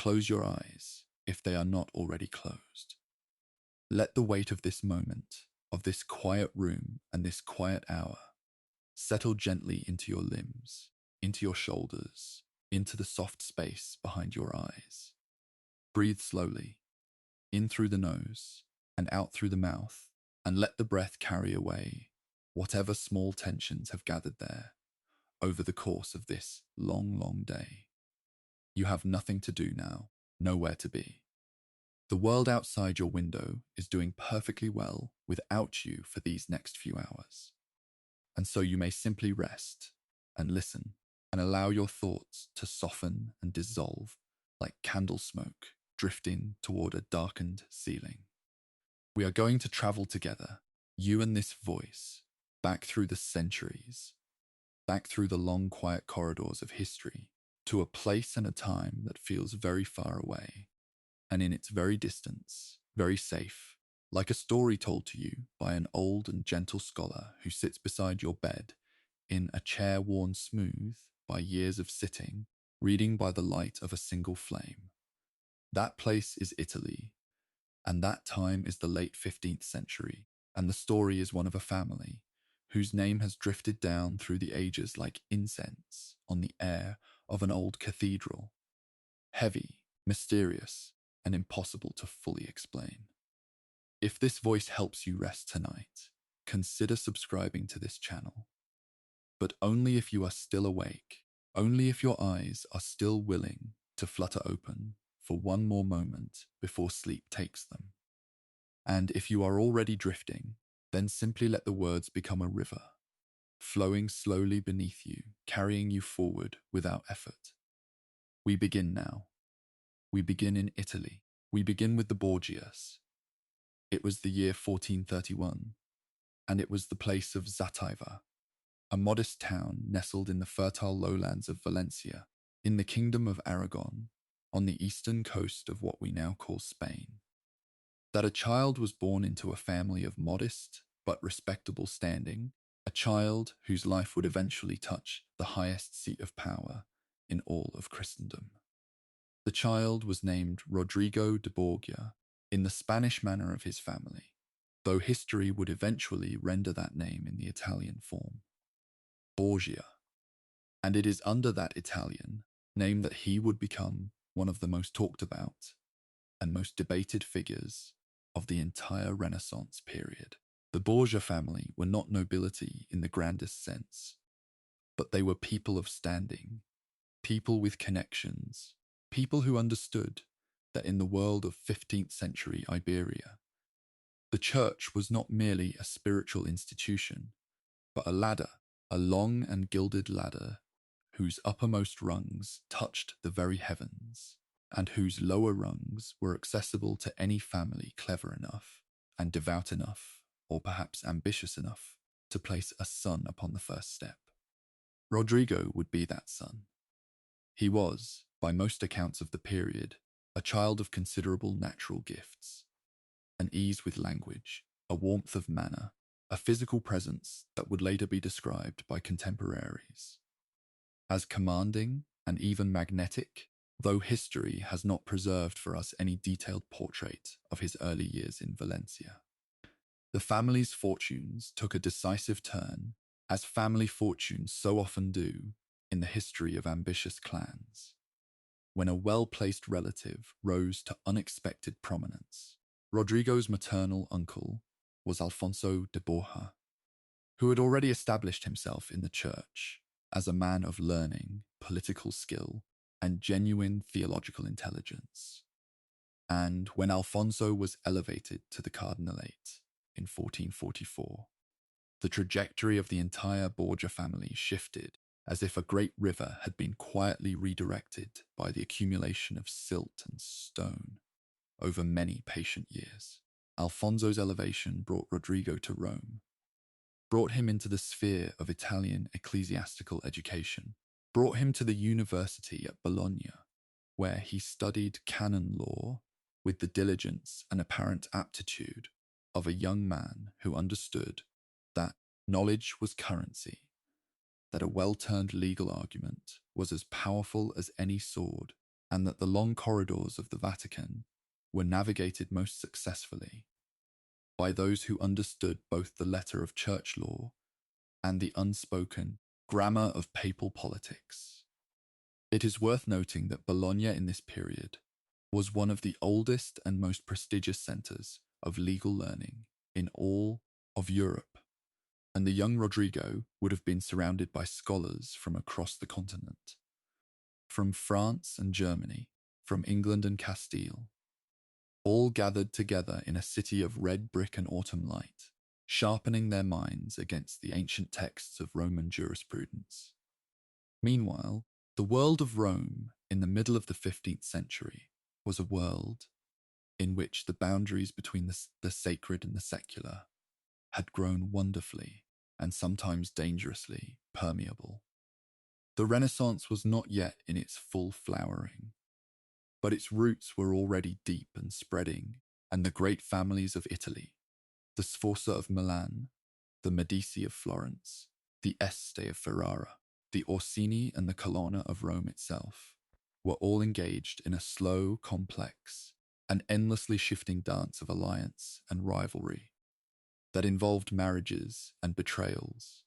close your eyes if they are not already closed. Let the weight of this moment, of this quiet room and this quiet hour, settle gently into your limbs, into your shoulders, into the soft space behind your eyes. Breathe slowly, in through the nose and out through the mouth, and let the breath carry away whatever small tensions have gathered there over the course of this long, long day. You have nothing to do now, nowhere to be. The world outside your window is doing perfectly well without you for these next few hours. And so you may simply rest and listen and allow your thoughts to soften and dissolve like candle smoke drifting toward a darkened ceiling. We are going to travel together, you and this voice, back through the centuries, back through the long, quiet corridors of history, to a place and a time that feels very far away, and in its very distance, very safe, like a story told to you by an old and gentle scholar who sits beside your bed in a chair worn smooth by years of sitting, reading by the light of a single flame. That place is Italy, and that time is the late 15th century, and the story is one of a family whose name has drifted down through the ages like incense on the air of an old cathedral, heavy, mysterious, and impossible to fully explain. If this voice helps you rest tonight, consider subscribing to this channel. But only if you are still awake, only if your eyes are still willing to flutter open for one more moment before sleep takes them. And if you are already drifting, then simply let the words become a river, flowing slowly beneath you, carrying you forward without effort. We begin now. We begin in Italy. We begin with the Borgias. It was the year 1431, and it was the place of Zataiva, a modest town nestled in the fertile lowlands of Valencia, in the Kingdom of Aragon, on the eastern coast of what we now call Spain. That a child was born into a family of modest but respectable standing, a child whose life would eventually touch the highest seat of power in all of Christendom. The child was named Rodrigo de Borgia, in the Spanish manner of his family, though history would eventually render that name in the Italian form, Borgia. And it is under that Italian name that he would become one of the most talked about and most debated figures of the entire Renaissance period. The Borgia family were not nobility in the grandest sense, but they were people of standing, people with connections, people who understood that in the world of 15th century Iberia, the church was not merely a spiritual institution, but a ladder, a long and gilded ladder whose uppermost rungs touched the very heavens, and whose lower rungs were accessible to any family clever enough and devout enough, or perhaps ambitious enough, to place a son upon the first step. Rodrigo would be that son. He was, by most accounts of the period, a child of considerable natural gifts, an ease with language, a warmth of manner, a physical presence that would later be described by contemporaries as commanding and even magnetic, though history has not preserved for us any detailed portrait of his early years in Valencia. The family's fortunes took a decisive turn, as family fortunes so often do in the history of ambitious clans, when a well-placed relative rose to unexpected prominence. Rodrigo's maternal uncle was Alfonso de Borja, who had already established himself in the church as a man of learning, political skill, and genuine theological intelligence. And when Alfonso was elevated to the cardinalate in 1444, the trajectory of the entire Borgia family shifted as if a great river had been quietly redirected by the accumulation of silt and stone over many patient years. Alfonso's elevation brought Rodrigo to Rome, brought him into the sphere of Italian ecclesiastical education, brought him to the university at Bologna, where he studied canon law with the diligence and apparent aptitude of a young man who understood that knowledge was currency, that a well-turned legal argument was as powerful as any sword, and that the long corridors of the Vatican were navigated most successfully by those who understood both the letter of church law and the unspoken grammar of papal politics. It is worth noting that Bologna in this period was one of the oldest and most prestigious centres of legal learning in all of Europe, and the young Rodrigo would have been surrounded by scholars from across the continent, from France and Germany, from England and Castile, all gathered together in a city of red brick and autumn light, sharpening their minds against the ancient texts of Roman jurisprudence. Meanwhile, the world of Rome in the middle of the 15th century was a world in which the boundaries between the sacred and the secular had grown wonderfully and sometimes dangerously permeable. The Renaissance was not yet in its full flowering, but its roots were already deep and spreading, and the great families of Italy, the Sforza of Milan, the Medici of Florence, the Este of Ferrara, the Orsini and the Colonna of Rome itself, were all engaged in a slow, complex, and endlessly shifting dance of alliance and rivalry that involved marriages and betrayals,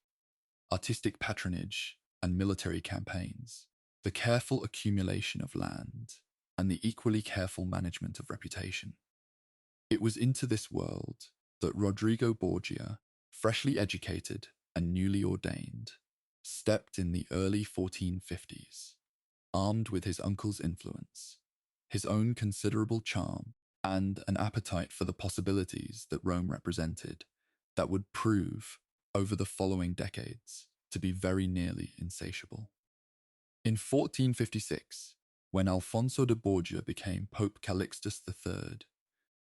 artistic patronage and military campaigns, the careful accumulation of land, and the equally careful management of reputation. It was into this world that Rodrigo Borgia, freshly educated and newly ordained, stepped in the early 1450s, armed with his uncle's influence, his own considerable charm, and an appetite for the possibilities that Rome represented that would prove, over the following decades, to be very nearly insatiable. In 1456, when Alfonso de Borgia became Pope Calixtus III,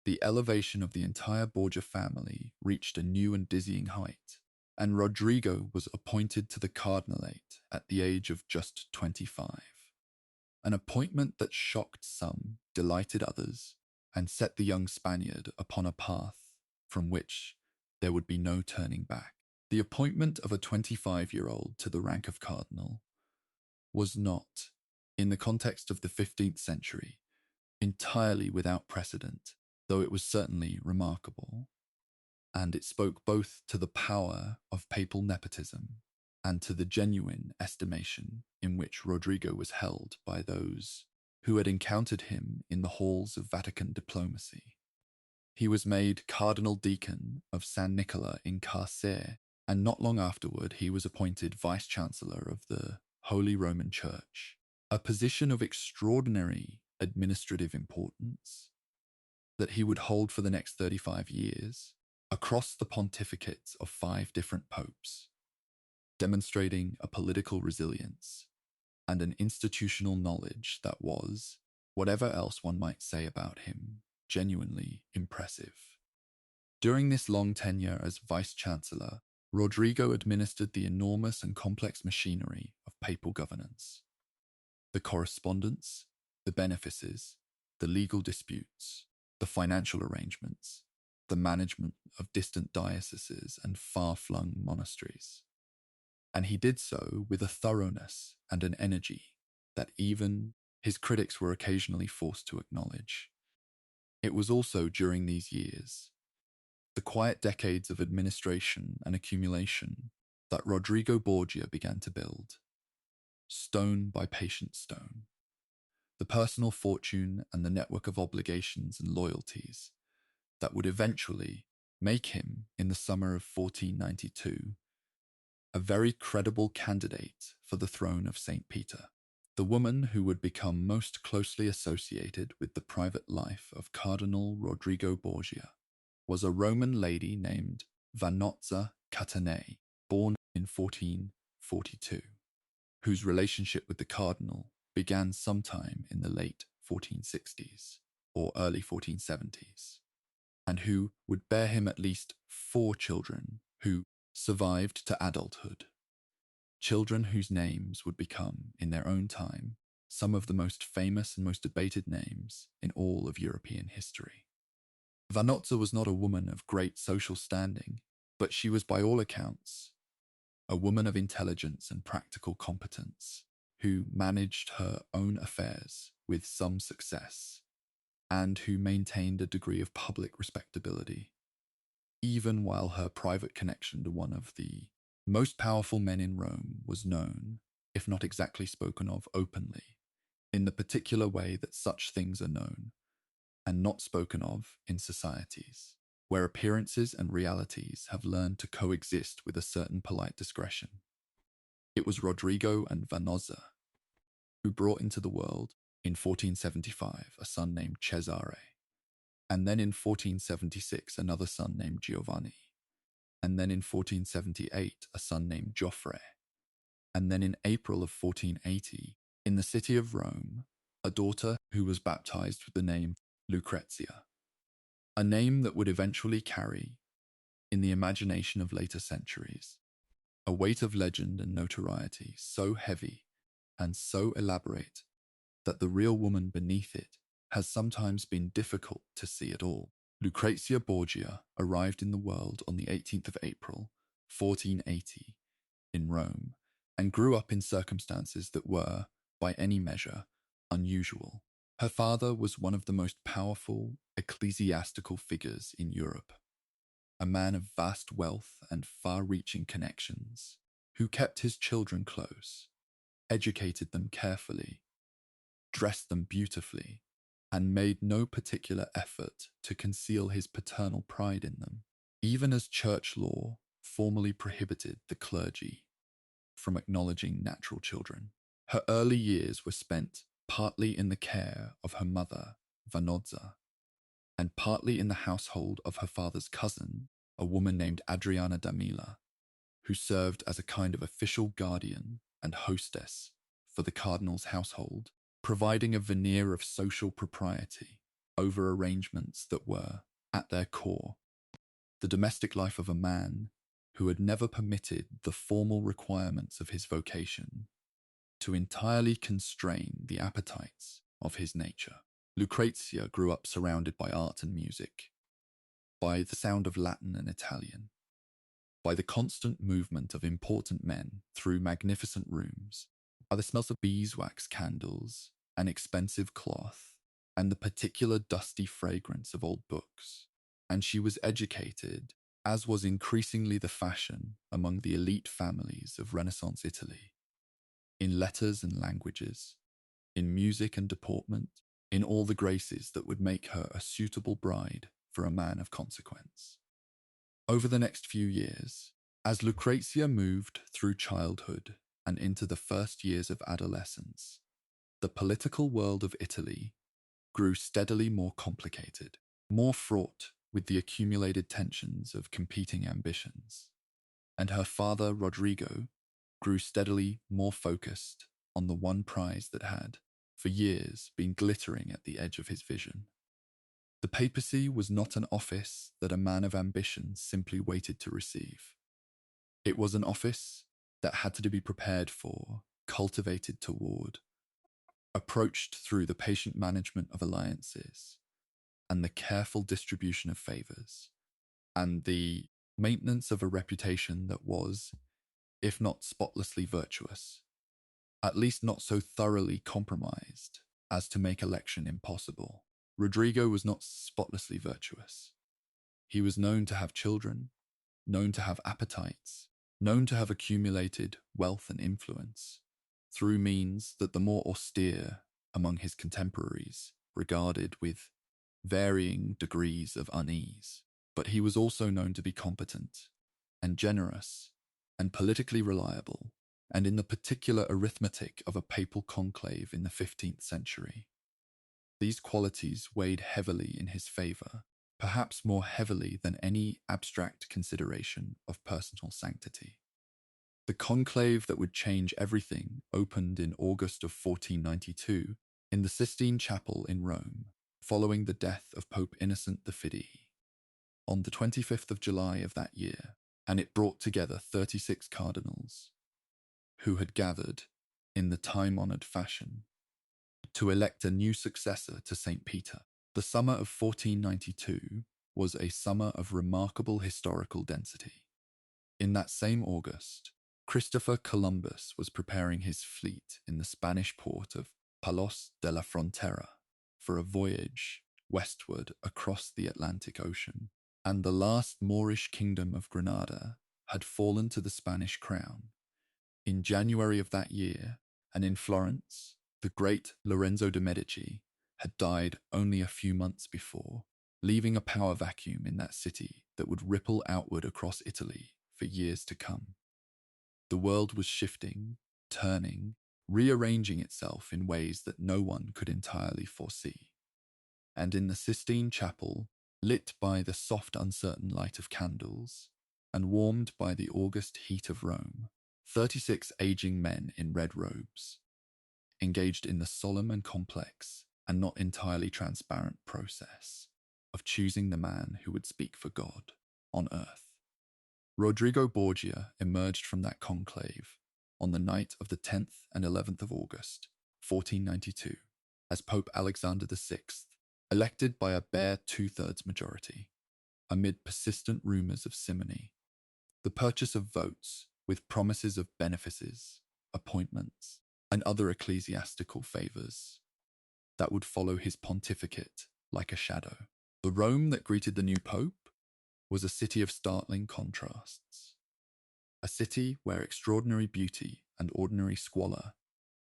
the elevation of the entire Borgia family reached a new and dizzying height, and Rodrigo was appointed to the cardinalate at the age of just 25. An appointment that shocked some, delighted others, and set the young Spaniard upon a path from which there would be no turning back. The appointment of a 25-year-old to the rank of cardinal was not, in the context of the 15th century, entirely without precedent, though it was certainly remarkable, and it spoke both to the power of papal nepotism and to the genuine estimation in which Rodrigo was held by those who had encountered him in the halls of Vatican diplomacy. He was made Cardinal Deacon of San Nicola in Cesare, and not long afterward he was appointed Vice-Chancellor of the Holy Roman Church, a position of extraordinary administrative importance that he would hold for the next 35 years across the pontificates of 5 different popes, demonstrating a political resilience and an institutional knowledge that was, whatever else one might say about him, genuinely impressive. During this long tenure as Vice-Chancellor, Rodrigo administered the enormous and complex machinery of papal governance. The correspondence, the benefices, the legal disputes, the financial arrangements, the management of distant dioceses and far-flung monasteries. And he did so with a thoroughness and an energy that even his critics were occasionally forced to acknowledge. It was also during these years, the quiet decades of administration and accumulation, that Rodrigo Borgia began to build, stone by patient stone, the personal fortune and the network of obligations and loyalties that would eventually make him, in the summer of 1492, a very credible candidate for the throne of St. Peter. The woman who would become most closely associated with the private life of Cardinal Rodrigo Borgia was a Roman lady named Vanozza Catanei, born in 1442, whose relationship with the cardinal began sometime in the late 1460s or early 1470s, and who would bear him at least 4 children who survived to adulthood, children whose names would become, in their own time, some of the most famous and most debated names in all of European history. Vanozza was not a woman of great social standing, but she was by all accounts a woman of intelligence and practical competence, who managed her own affairs with some success, and who maintained a degree of public respectability, even while her private connection to one of the most powerful men in Rome was known, if not exactly spoken of openly, in the particular way that such things are known and not spoken of in societies, where appearances and realities have learned to coexist with a certain polite discretion. It was Rodrigo and Vannozza who brought into the world in 1475 a son named Cesare, and then in 1476 another son named Giovanni, and then in 1478 a son named Joffre, and then in April of 1480, in the city of Rome, a daughter who was baptized with the name Lucrezia, a name that would eventually carry, in the imagination of later centuries, a weight of legend and notoriety so heavy and so elaborate that the real woman beneath it has sometimes been difficult to see at all. Lucrezia Borgia arrived in the world on the 18th of April, 1480, in Rome, and grew up in circumstances that were, by any measure, unusual. Her father was one of the most powerful ecclesiastical figures in Europe, a man of vast wealth and far-reaching connections, who kept his children close, educated them carefully, dressed them beautifully, and made no particular effort to conceal his paternal pride in them, even as church law formally prohibited the clergy from acknowledging natural children. Her early years were spent partly in the care of her mother, Vannozza, and partly in the household of her father's cousin, a woman named Adriana da Mila, who served as a kind of official guardian and hostess for the cardinal's household, providing a veneer of social propriety over arrangements that were, at their core, the domestic life of a man who had never permitted the formal requirements of his vocation to entirely constrain the appetites of his nature. Lucrezia grew up surrounded by art and music, by the sound of Latin and Italian, by the constant movement of important men through magnificent rooms, by the smells of beeswax candles and expensive cloth, and the particular dusty fragrance of old books. And she was educated, as was increasingly the fashion among the elite families of Renaissance Italy, in letters and languages, in music and deportment, in all the graces that would make her a suitable bride for a man of consequence. Over the next few years, as Lucrezia moved through childhood and into the first years of adolescence, the political world of Italy grew steadily more complicated, more fraught with the accumulated tensions of competing ambitions, and her father, Rodrigo, grew steadily more focused on the one prize that had, for years, been glittering at the edge of his vision. The papacy was not an office that a man of ambition simply waited to receive. It was an office that had to be prepared for, cultivated toward, approached through the patient management of alliances, and the careful distribution of favors, and the maintenance of a reputation that was, if not spotlessly virtuous, at least not so thoroughly compromised as to make election impossible. Rodrigo was not spotlessly virtuous. He was known to have children, known to have appetites, known to have accumulated wealth and influence through means that the more austere among his contemporaries regarded with varying degrees of unease. But he was also known to be competent and generous and politically reliable, and in the particular arithmetic of a papal conclave in the 15th century. These qualities weighed heavily in his favor, perhaps more heavily than any abstract consideration of personal sanctity. The conclave that would change everything opened in August of 1492 in the Sistine Chapel in Rome, following the death of Pope Innocent the Fifth, on the 25th of July of that year, and it brought together 36 cardinals, who had gathered, in the time-honored fashion, to elect a new successor to St. Peter. The summer of 1492 was a summer of remarkable historical density. In that same August, Christopher Columbus was preparing his fleet in the Spanish port of Palos de la Frontera, for a voyage westward across the Atlantic Ocean, and the last Moorish kingdom of Granada had fallen to the Spanish crown. In January of that year, and in Florence, the great Lorenzo de' Medici had died only a few months before, leaving a power vacuum in that city that would ripple outward across Italy for years to come. The world was shifting, turning, rearranging itself in ways that no one could entirely foresee. And in the Sistine Chapel, lit by the soft, uncertain light of candles, and warmed by the August heat of Rome, 36 aging men in red robes, engaged in the solemn and complex and not entirely transparent process of choosing the man who would speak for God on earth. Rodrigo Borgia emerged from that conclave on the night of the 10th and 11th of August, 1492, as Pope Alexander VI, elected by a bare two-thirds majority, amid persistent rumours of simony, the purchase of votes with promises of benefices, appointments, and other ecclesiastical favours that would follow his pontificate like a shadow. The Rome that greeted the new pope was a city of startling contrasts, a city where extraordinary beauty and ordinary squalor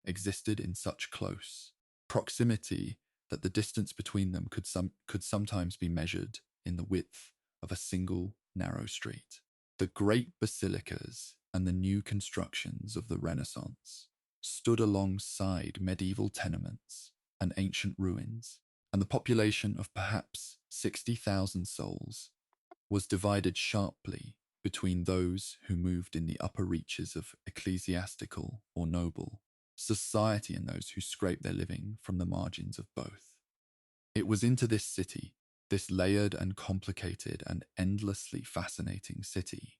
existed in such close proximity that the distance between them could sometimes be measured in the width of a single narrow street. The great basilicas and the new constructions of the Renaissance stood alongside medieval tenements and ancient ruins, and the population of perhaps 60,000 souls was divided sharply between those who moved in the upper reaches of ecclesiastical or noble society and those who scraped their living from the margins of both. It was into this city, this layered and complicated and endlessly fascinating city,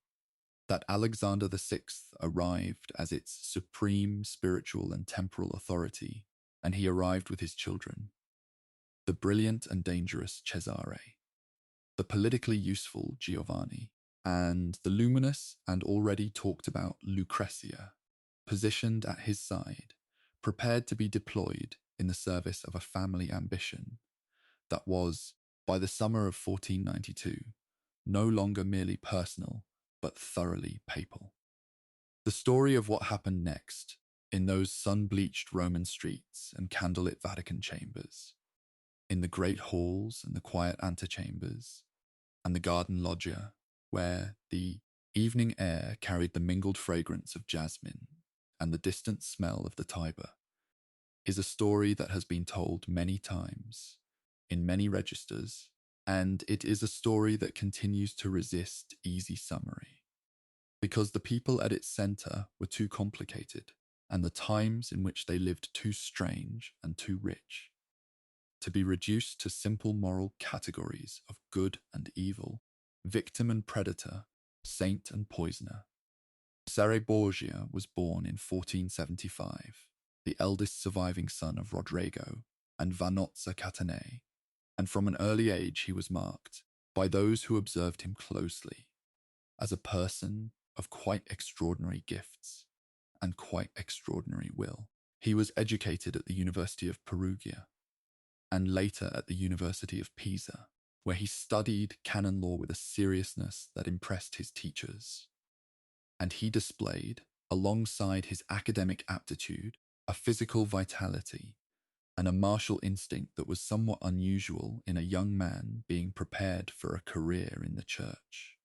that Alexander VI arrived as its supreme spiritual and temporal authority, and he arrived with his children, the brilliant and dangerous Cesare, the politically useful Giovanni, and the luminous and already talked about Lucrezia, positioned at his side, prepared to be deployed in the service of a family ambition that was, by the summer of 1492, no longer merely personal, but thoroughly papal. The story of what happened next, in those sun-bleached Roman streets and candlelit Vatican chambers, in the great halls and the quiet antechambers, and the garden loggia, where the evening air carried the mingled fragrance of jasmine and the distant smell of the Tiber, is a story that has been told many times, in many registers, and it is a story that continues to resist easy summary, because the people at its centre were too complicated, and the times in which they lived too strange and too rich, to be reduced to simple moral categories of good and evil, victim and predator, saint and poisoner. Cesare Borgia was born in 1475, the eldest surviving son of Rodrigo and Vanozza Catanei, and from an early age he was marked, by those who observed him closely, as a person of quite extraordinary gifts and quite extraordinary will. He was educated at the University of Perugia, and later at the University of Pisa, where he studied canon law with a seriousness that impressed his teachers. And he displayed, alongside his academic aptitude, a physical vitality and a martial instinct that was somewhat unusual in a young man being prepared for a career in the church.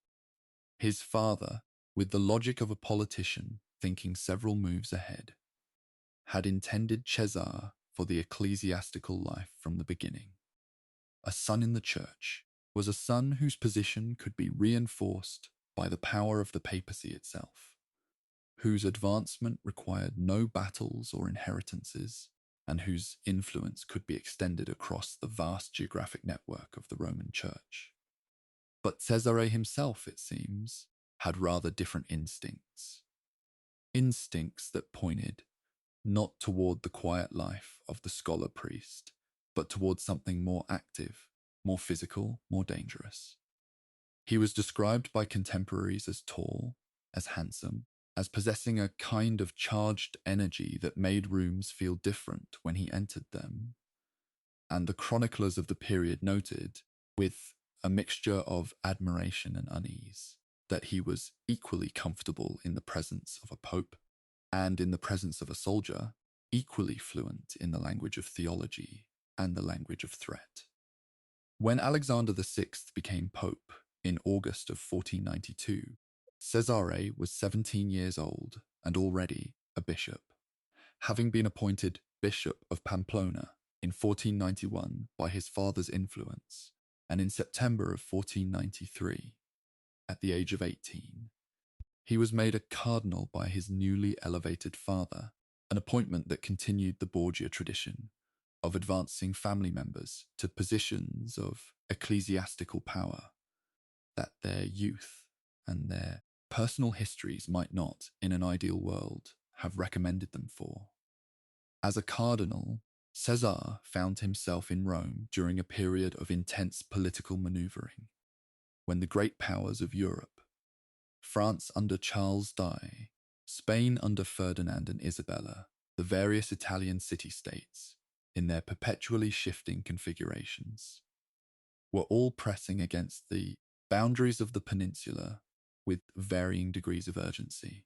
His father, with the logic of a politician thinking several moves ahead, had intended Cesare for the ecclesiastical life from the beginning. A son in the church was a son whose position could be reinforced by the power of the papacy itself, whose advancement required no battles or inheritances, and whose influence could be extended across the vast geographic network of the Roman Church. But Cesare himself, it seems, had rather different instincts. Instincts that pointed not toward the quiet life of the scholar priest, but toward something more active, more physical, more dangerous. He was described by contemporaries as tall, as handsome, as possessing a kind of charged energy that made rooms feel different when he entered them. And the chroniclers of the period noted, with a mixture of admiration and unease, that he was equally comfortable in the presence of a pope and in the presence of a soldier, equally fluent in the language of theology and the language of threat. When Alexander VI became pope in August of 1492, Cesare was 17 years old and already a bishop, having been appointed Bishop of Pamplona in 1491 by his father's influence, and in September of 1493, at the age of 18, he was made a cardinal by his newly elevated father, an appointment that continued the Borgia tradition of advancing family members to positions of ecclesiastical power that their youth and their personal histories might not, in an ideal world, have recommended them for. As a cardinal, Cesare found himself in Rome during a period of intense political maneuvering, when the great powers of Europe, France under Charles die, Spain under Ferdinand and Isabella, the various Italian city-states, in their perpetually shifting configurations, were all pressing against the boundaries of the peninsula with varying degrees of urgency.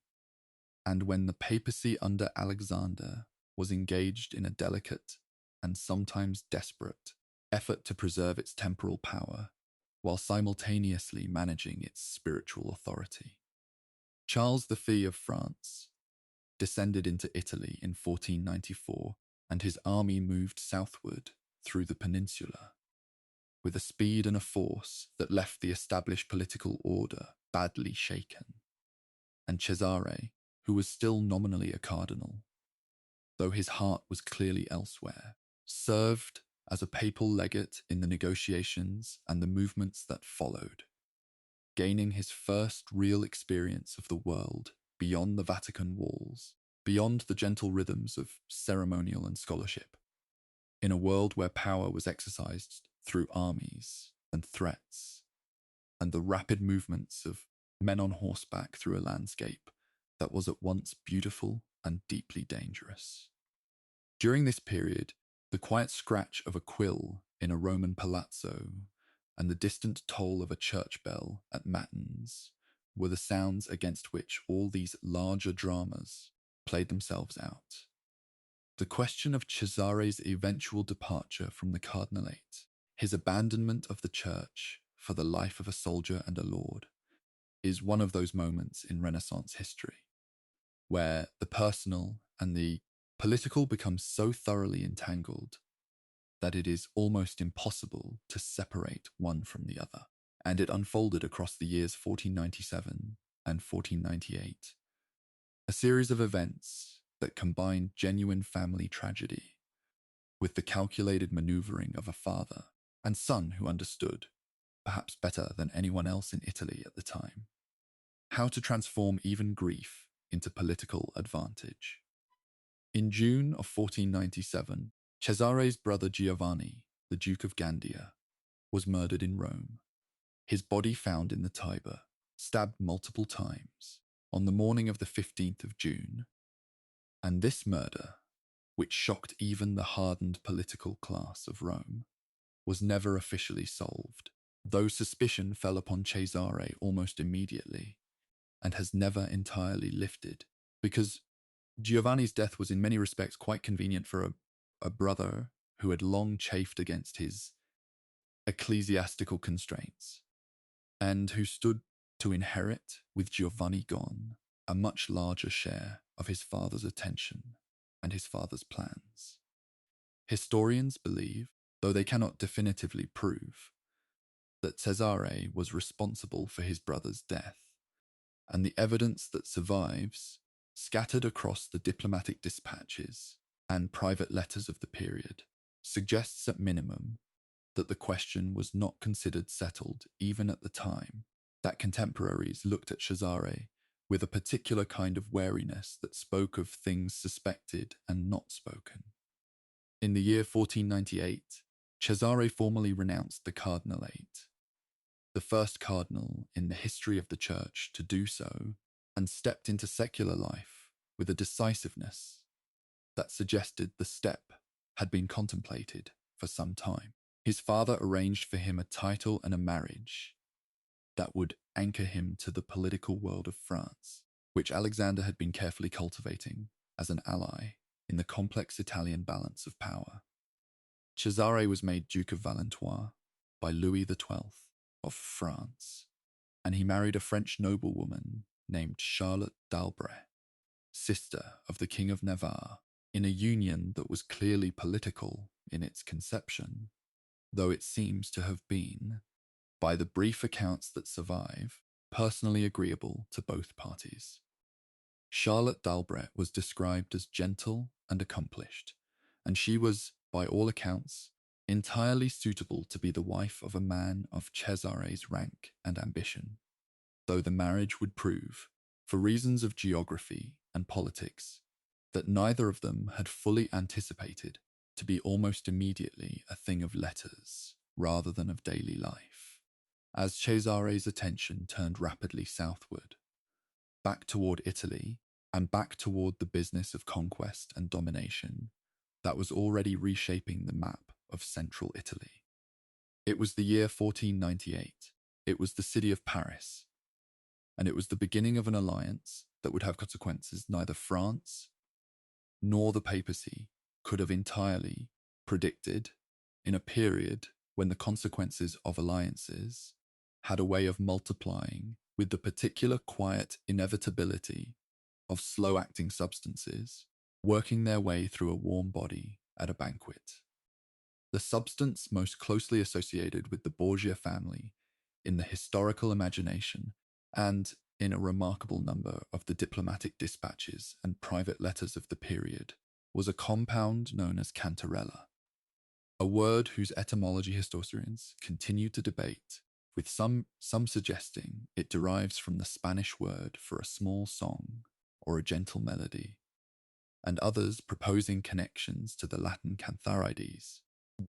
And when the papacy under Alexander was engaged in a delicate and sometimes desperate effort to preserve its temporal power, while simultaneously managing its spiritual authority. Charles V of France descended into Italy in 1494, and his army moved southward through the peninsula, with a speed and a force that left the established political order badly shaken. And Cesare, who was still nominally a cardinal, though his heart was clearly elsewhere, served as a papal legate in the negotiations and the movements that followed, gaining his first real experience of the world beyond the Vatican walls, beyond the gentle rhythms of ceremonial and scholarship, in a world where power was exercised through armies and threats, and the rapid movements of men on horseback through a landscape that was at once beautiful and deeply dangerous. During this period, the quiet scratch of a quill in a Roman palazzo and the distant toll of a church bell at matins were the sounds against which all these larger dramas played themselves out. The question of Cesare's eventual departure from the cardinalate, his abandonment of the church for the life of a soldier and a lord, is one of those moments in Renaissance history where the personal and the political become so thoroughly entangled that it is almost impossible to separate one from the other. And it unfolded across the years 1497 and 1498, a series of events that combined genuine family tragedy with the calculated maneuvering of a father and son who understood, perhaps better than anyone else in Italy at the time, how to transform even grief into political advantage. In June of 1497, Cesare's brother Giovanni, the Duke of Gandia, was murdered in Rome, his body found in the Tiber, stabbed multiple times, on the morning of the 15th of June. And this murder, which shocked even the hardened political class of Rome, was never officially solved, though suspicion fell upon Cesare almost immediately, and has never entirely lifted, because Giovanni's death was in many respects quite convenient for a brother who had long chafed against his ecclesiastical constraints, and who stood to inherit, with Giovanni gone, a much larger share of his father's attention and his father's plans. Historians believe, though they cannot definitively prove, that Cesare was responsible for his brother's death, and the evidence that survives, scattered across the diplomatic dispatches and private letters of the period, suggests at minimum that the question was not considered settled even at the time, that contemporaries looked at Cesare with a particular kind of wariness that spoke of things suspected and not spoken. In the year 1498, Cesare formally renounced the cardinalate, the first cardinal in the history of the church to do so, and stepped into secular life with a decisiveness that suggested the step had been contemplated for some time. His father arranged for him a title and a marriage that would anchor him to the political world of France, which Alexander had been carefully cultivating as an ally in the complex Italian balance of power. Cesare was made Duke of Valentinois by Louis XII of France, and he married a French noblewoman named Charlotte d'Albret, sister of the King of Navarre, in a union that was clearly political in its conception, though it seems to have been, by the brief accounts that survive, personally agreeable to both parties. Charlotte d'Albret was described as gentle and accomplished, and she was, by all accounts, entirely suitable to be the wife of a man of Cesare's rank and ambition, though the marriage would prove, for reasons of geography and politics, that neither of them had fully anticipated to be almost immediately a thing of letters rather than of daily life, as Cesare's attention turned rapidly southward, back toward Italy and back toward the business of conquest and domination that was already reshaping the map of central Italy. It was the year 1498. It was the city of Paris, and it was the beginning of an alliance that would have consequences neither France nor the papacy could have entirely predicted in a period when the consequences of alliances had a way of multiplying with the particular quiet inevitability of slow-acting substances working their way through a warm body at a banquet. The substance most closely associated with the Borgia family in the historical imagination and in a remarkable number of the diplomatic dispatches and private letters of the period was a compound known as cantarella, a word whose etymology historians continue to debate, with some suggesting it derives from the Spanish word for a small song or a gentle melody, and others proposing connections to the Latin cantharides,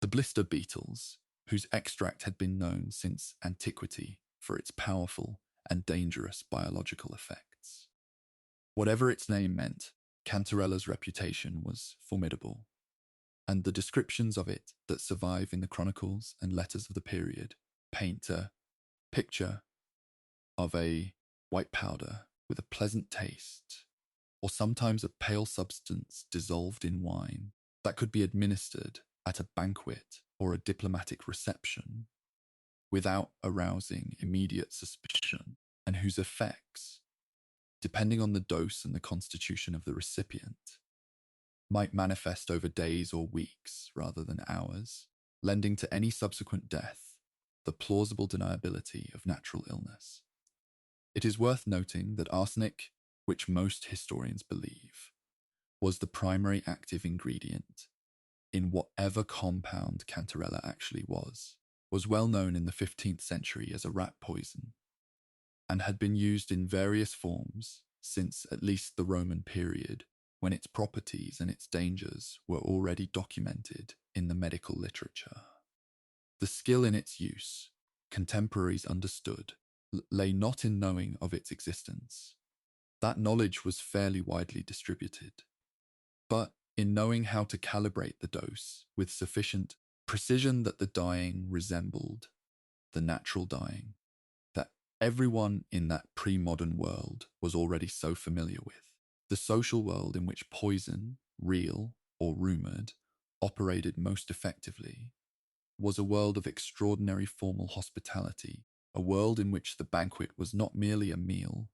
the blister beetles, whose extract had been known since antiquity for its powerful and dangerous biological effects. Whatever its name meant, cantarella's reputation was formidable, and the descriptions of it that survive in the chronicles and letters of the period paint a picture of a white powder with a pleasant taste, or sometimes a pale substance dissolved in wine that could be administered at a banquet or a diplomatic reception without arousing immediate suspicion, and whose effects, depending on the dose and the constitution of the recipient, might manifest over days or weeks rather than hours, lending to any subsequent death the plausible deniability of natural illness. It is worth noting that arsenic, which most historians believe, was the primary active ingredient in whatever compound cantarella actually was well known in the 15th century as a rat poison, and had been used in various forms since at least the Roman period, when its properties and its dangers were already documented in the medical literature. The skill in its use, contemporaries understood, lay not in knowing of its existence. That knowledge was fairly widely distributed, but in knowing how to calibrate the dose with sufficient precision that the dying resembled the natural dying that everyone in that pre-modern world was already so familiar with. The social world in which poison, real or rumoured, operated most effectively was a world of extraordinary formal hospitality, a world in which the banquet was not merely a meal,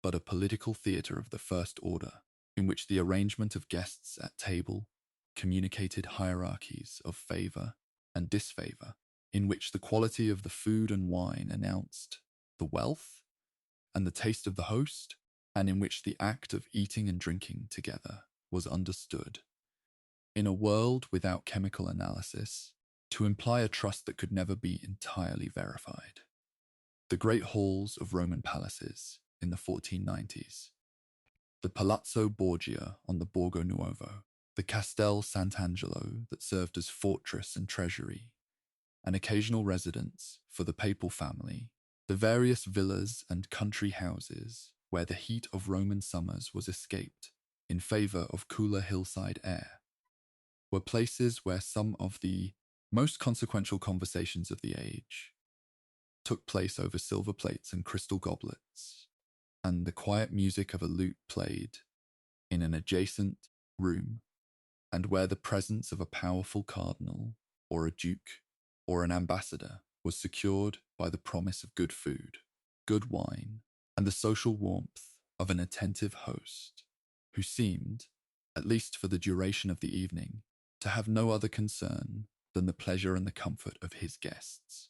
but a political theatre of the first order, in which the arrangement of guests at table communicated hierarchies of favour and disfavour, in which the quality of the food and wine announced the wealth and the taste of the host, and in which the act of eating and drinking together was understood, in a world without chemical analysis, to imply a trust that could never be entirely verified. The great halls of Roman palaces in the 1490s, the Palazzo Borgia on the Borgo Nuovo, the Castel Sant'Angelo that served as fortress and treasury, an occasional residence for the papal family, the various villas and country houses where the heat of Roman summers was escaped in favor of cooler hillside air, were places where some of the most consequential conversations of the age took place over silver plates and crystal goblets, and the quiet music of a lute played in an adjacent room, and where the presence of a powerful cardinal or a duke or an ambassador was secured by the promise of good food, good wine, and the social warmth of an attentive host who seemed, at least for the duration of the evening, to have no other concern than the pleasure and the comfort of his guests.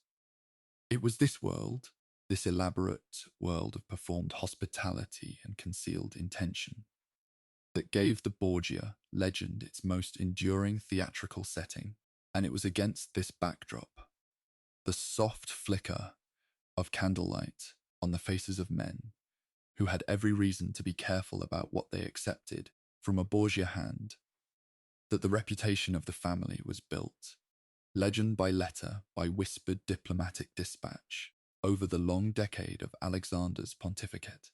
It was this world, this elaborate world of performed hospitality and concealed intention, that gave the Borgia legend its most enduring theatrical setting, and it was against this backdrop, the soft flicker of candlelight on the faces of men who had every reason to be careful about what they accepted from a Borgia hand, that the reputation of the family was built, legend by letter, by whispered diplomatic dispatch, over the long decade of Alexander's pontificate.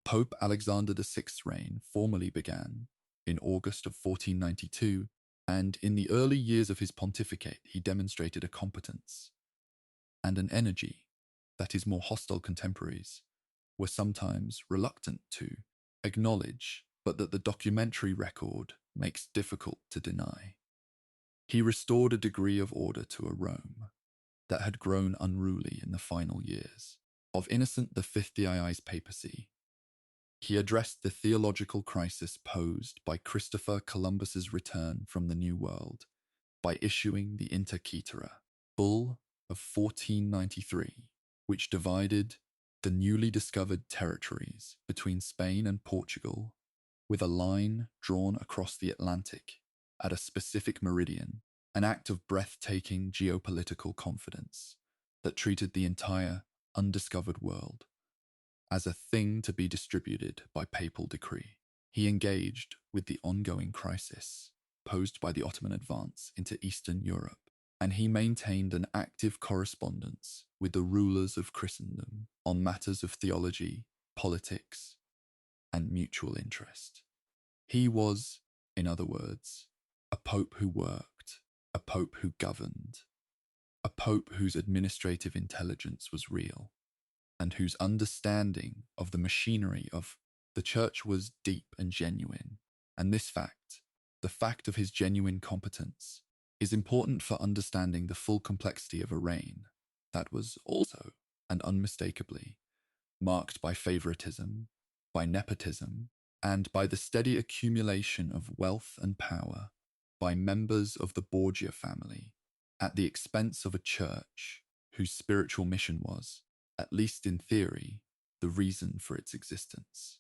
Pope Alexander VI's reign formally began in August of 1492, and in the early years of his pontificate he demonstrated a competence and an energy that his more hostile contemporaries were sometimes reluctant to acknowledge, but that the documentary record makes difficult to deny. He restored a degree of order to a Rome that had grown unruly in the final years of Innocent V's papacy. He addressed the theological crisis posed by Christopher Columbus's return from the New World by issuing the Inter Caetera Bull of 1493, which divided the newly discovered territories between Spain and Portugal with a line drawn across the Atlantic at a specific meridian, an act of breathtaking geopolitical confidence that treated the entire undiscovered world as a thing to be distributed by papal decree. He engaged with the ongoing crisis posed by the Ottoman advance into Eastern Europe, and he maintained an active correspondence with the rulers of Christendom on matters of theology, politics, and mutual interest. He was, in other words, a pope who worked, a pope who governed, a pope whose administrative intelligence was real, and whose understanding of the machinery of the church was deep and genuine. And this fact, the fact of his genuine competence, is important for understanding the full complexity of a reign that was also, and unmistakably, marked by favoritism, by nepotism, and by the steady accumulation of wealth and power by members of the Borgia family at the expense of a church whose spiritual mission was, at least in theory, the reason for its existence.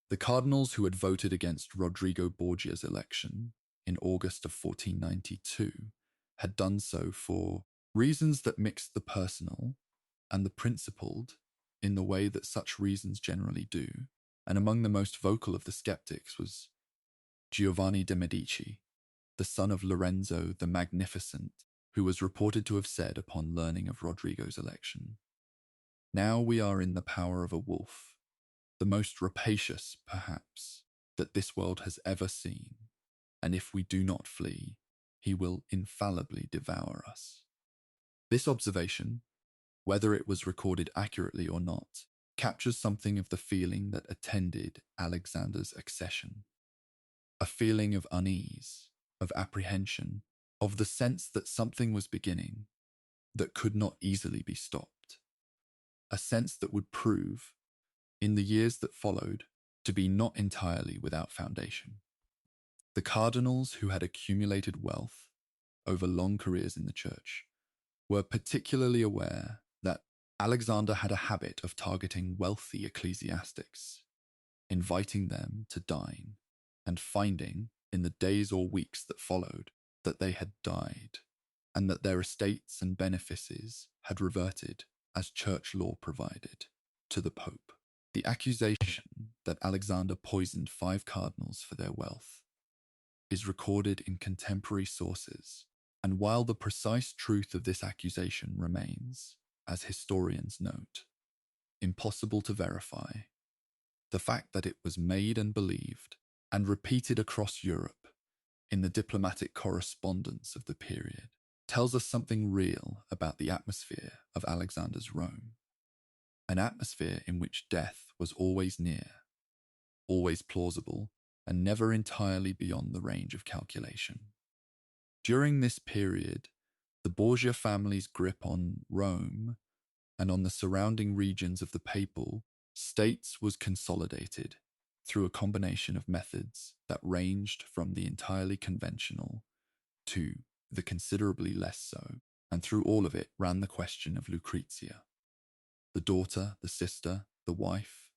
The cardinals who had voted against Rodrigo Borgia's election in August of 1492 had done so for reasons that mixed the personal and the principled in the way that such reasons generally do, and among the most vocal of the skeptics was Giovanni de' Medici, the son of Lorenzo the Magnificent, who was reported to have said upon learning of Rodrigo's election, "Now we are in the power of a wolf, the most rapacious, perhaps, that this world has ever seen, and if we do not flee, he will infallibly devour us." This observation, whether it was recorded accurately or not, captures something of the feeling that attended Alexander's accession. A feeling of unease, of apprehension, of the sense that something was beginning that could not easily be stopped. A sense that would prove, in the years that followed, to be not entirely without foundation. The cardinals who had accumulated wealth over long careers in the church were particularly aware that Alexander had a habit of targeting wealthy ecclesiastics, inviting them to dine, and finding, in the days or weeks that followed, that they had died, and that their estates and benefices had reverted, as church law provided, to the Pope. The accusation that Alexander poisoned 5 cardinals for their wealth is recorded in contemporary sources, and while the precise truth of this accusation remains, as historians note, impossible to verify, The fact that it was made and believed and repeated across Europe in the diplomatic correspondence of the period tells us something real about the atmosphere of Alexander's Rome, an atmosphere in which death was always near, always plausible, and never entirely beyond the range of calculation. During this period, the Borgia family's grip on Rome and on the surrounding regions of the papal states was consolidated through a combination of methods that ranged from the entirely conventional to the considerably less so, and through all of it ran the question of Lucrezia, the daughter, the sister, the wife,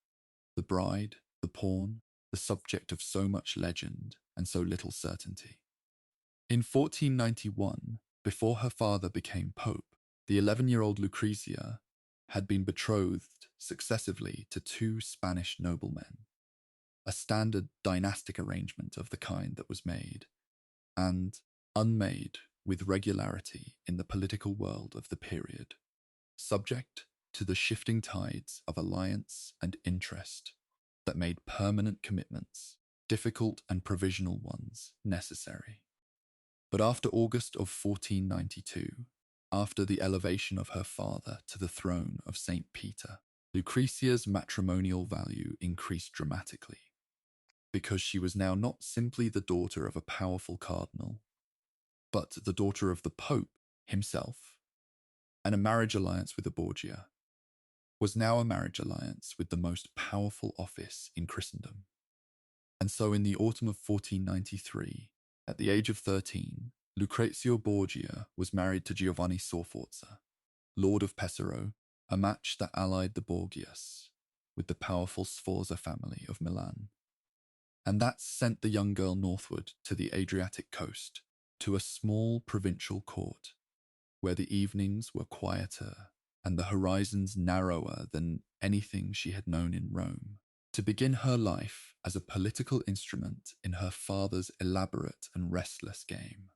the bride, the pawn, the subject of so much legend and so little certainty. In 1491, before her father became pope, the 11-year-old Lucrezia had been betrothed successively to two Spanish noblemen, a standard dynastic arrangement of the kind that was made, and unmade with regularity in the political world of the period, subject to the shifting tides of alliance and interest that made permanent commitments, difficult and provisional ones, necessary. But after August of 1492, after the elevation of her father to the throne of St. Peter, Lucrezia's matrimonial value increased dramatically, because she was now not simply the daughter of a powerful cardinal, but the daughter of the Pope himself, and a marriage alliance with a Borgia was now a marriage alliance with the most powerful office in Christendom. And so in the autumn of 1493, at the age of 13, Lucrezia Borgia was married to Giovanni Sforza, Lord of Pesaro, a match that allied the Borgias with the powerful Sforza family of Milan. And that sent the young girl northward to the Adriatic coast, to a small provincial court, where the evenings were quieter and the horizons narrower than anything she had known in Rome, to begin her life as a political instrument in her father's elaborate and restless game.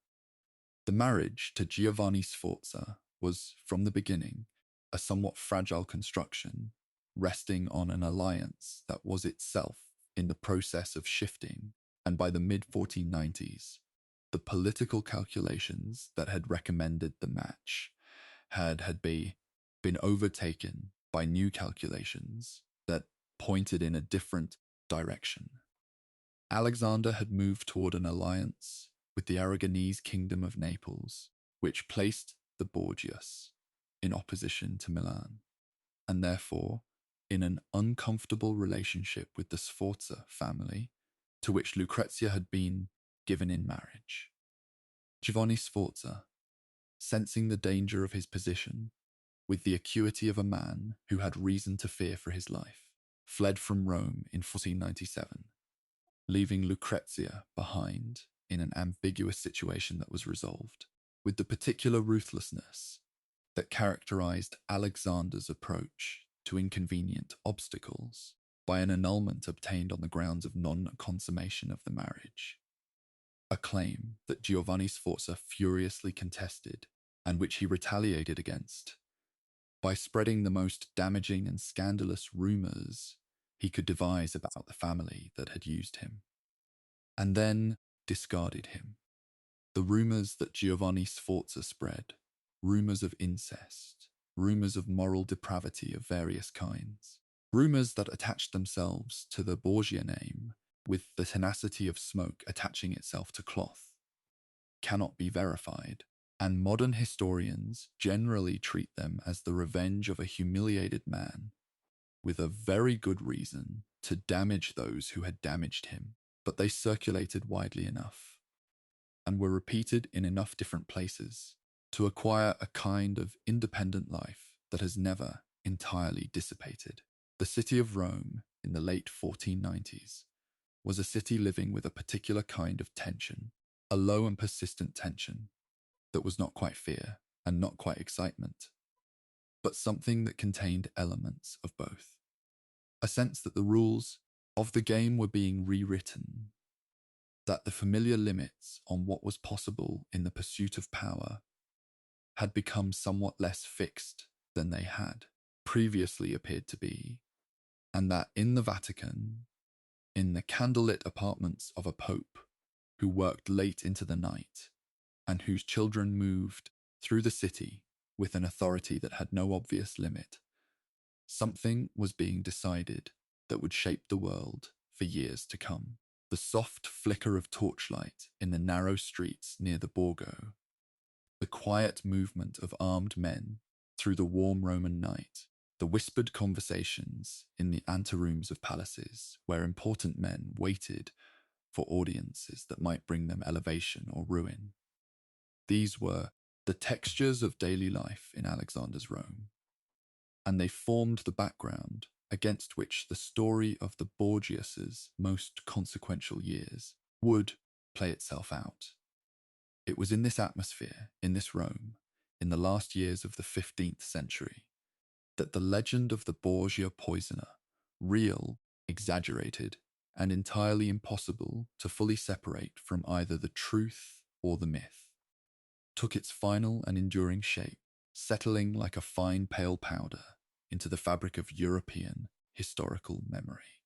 The marriage to Giovanni Sforza was, from the beginning, a somewhat fragile construction, resting on an alliance that was itself in the process of shifting, and by the mid-1490s, the political calculations that had recommended the match had been overtaken by new calculations that pointed in a different direction. Alexander had moved toward an alliance with the Aragonese kingdom of Naples, which placed the Borgias in opposition to Milan, and therefore in an uncomfortable relationship with the Sforza family, to which Lucrezia had been given in marriage. Giovanni Sforza, sensing the danger of his position, with the acuity of a man who had reason to fear for his life, fled from Rome in 1497, leaving Lucrezia behind in an ambiguous situation that was resolved, with the particular ruthlessness that characterized Alexander's approach to inconvenient obstacles, by an annulment obtained on the grounds of non-consummation of the marriage, a claim that Giovanni Sforza furiously contested and which he retaliated against by spreading the most damaging and scandalous rumors he could devise about the family that had used him, and then discarded him. The rumors that Giovanni Sforza spread, rumors of incest, rumors of moral depravity of various kinds, rumors that attached themselves to the Borgia name with the tenacity of smoke attaching itself to cloth, cannot be verified, and modern historians generally treat them as the revenge of a humiliated man, with a very good reason to damage those who had damaged him, but they circulated widely enough, and were repeated in enough different places to acquire a kind of independent life that has never entirely dissipated. The city of Rome in the late 1490s was a city living with a particular kind of tension, a low and persistent tension that was not quite fear and not quite excitement, but something that contained elements of both. A sense that the rules of the game were being rewritten, that the familiar limits on what was possible in the pursuit of power had become somewhat less fixed than they had previously appeared to be, and that in the Vatican, in the candlelit apartments of a pope who worked late into the night and whose children moved through the city with an authority that had no obvious limit, something was being decided that would shape the world for years to come. The soft flicker of torchlight in the narrow streets near the Borgo, the quiet movement of armed men through the warm Roman night, the whispered conversations in the anterooms of palaces where important men waited for audiences that might bring them elevation or ruin. These were the textures of daily life in Alexander's Rome, and they formed the background against which the story of the Borgias' most consequential years would play itself out. It was in this atmosphere, in this Rome, in the last years of the 15th century, that the legend of the Borgia poisoner, real, exaggerated, and entirely impossible to fully separate from either the truth or the myth, took its final and enduring shape, settling like a fine pale powder into the fabric of European historical memory,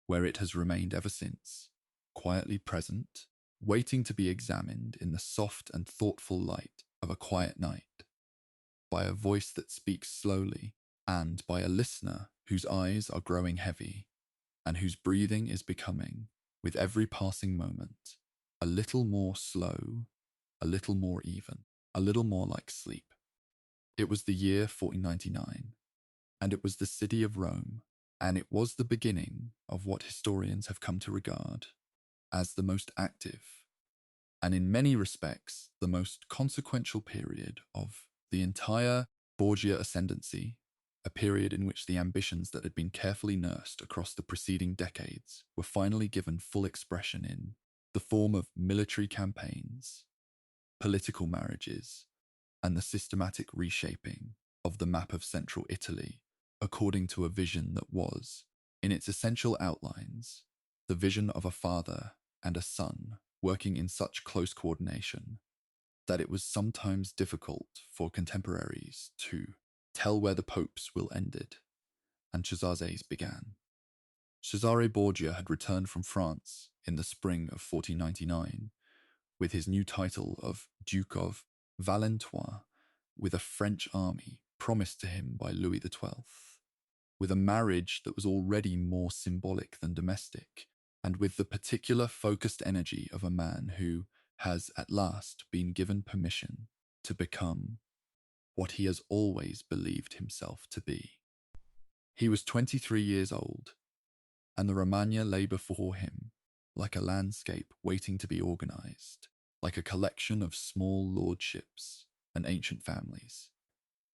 where it has remained ever since, quietly present, waiting to be examined in the soft and thoughtful light of a quiet night, by a voice that speaks slowly, and by a listener whose eyes are growing heavy, and whose breathing is becoming, with every passing moment, a little more slow, a little more even, a little more like sleep. It was the year 1499, and it was the city of Rome, and it was the beginning of what historians have come to regard as the most active, and in many respects, the most consequential period of the entire Borgia ascendancy, a period in which the ambitions that had been carefully nursed across the preceding decades were finally given full expression in the form of military campaigns, political marriages, and the systematic reshaping of the map of central Italy according to a vision that was, in its essential outlines, the vision of a father and a son working in such close coordination that it was sometimes difficult for contemporaries to tell where the Pope's will ended and Cesare's began. Cesare Borgia had returned from France in the spring of 1499 with his new title of Duke of Valentinois, with a French army promised to him by Louis XII, with a marriage that was already more symbolic than domestic, and with the particular focused energy of a man who has at last been given permission to become what he has always believed himself to be. He was 23 years old, and the Romagna lay before him like a landscape waiting to be organized, like a collection of small lordships and ancient families,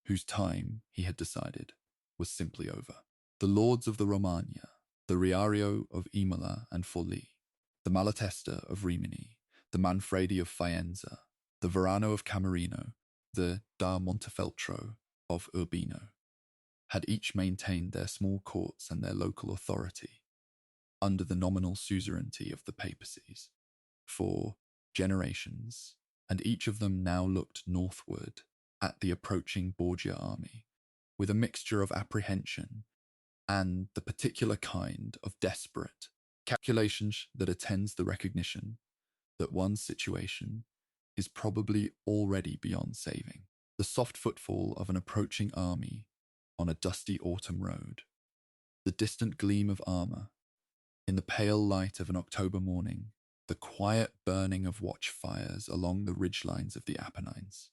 whose time, he had decided, was simply over. The lords of the Romagna, the Riario of Imola and Forlì, the Malatesta of Rimini, the Manfredi of Faenza, the Verano of Camerino, the da Montefeltro of Urbino, had each maintained their small courts and their local authority under the nominal suzerainty of the papacies for generations, and each of them now looked northward at the approaching Borgia army with a mixture of apprehension and the particular kind of desperate calculation that attends the recognition that one's situation is probably already beyond saving. The soft footfall of an approaching army on a dusty autumn road, the distant gleam of armour, in the pale light of an October morning, the quiet burning of watchfires along the ridgelines of the Apennines.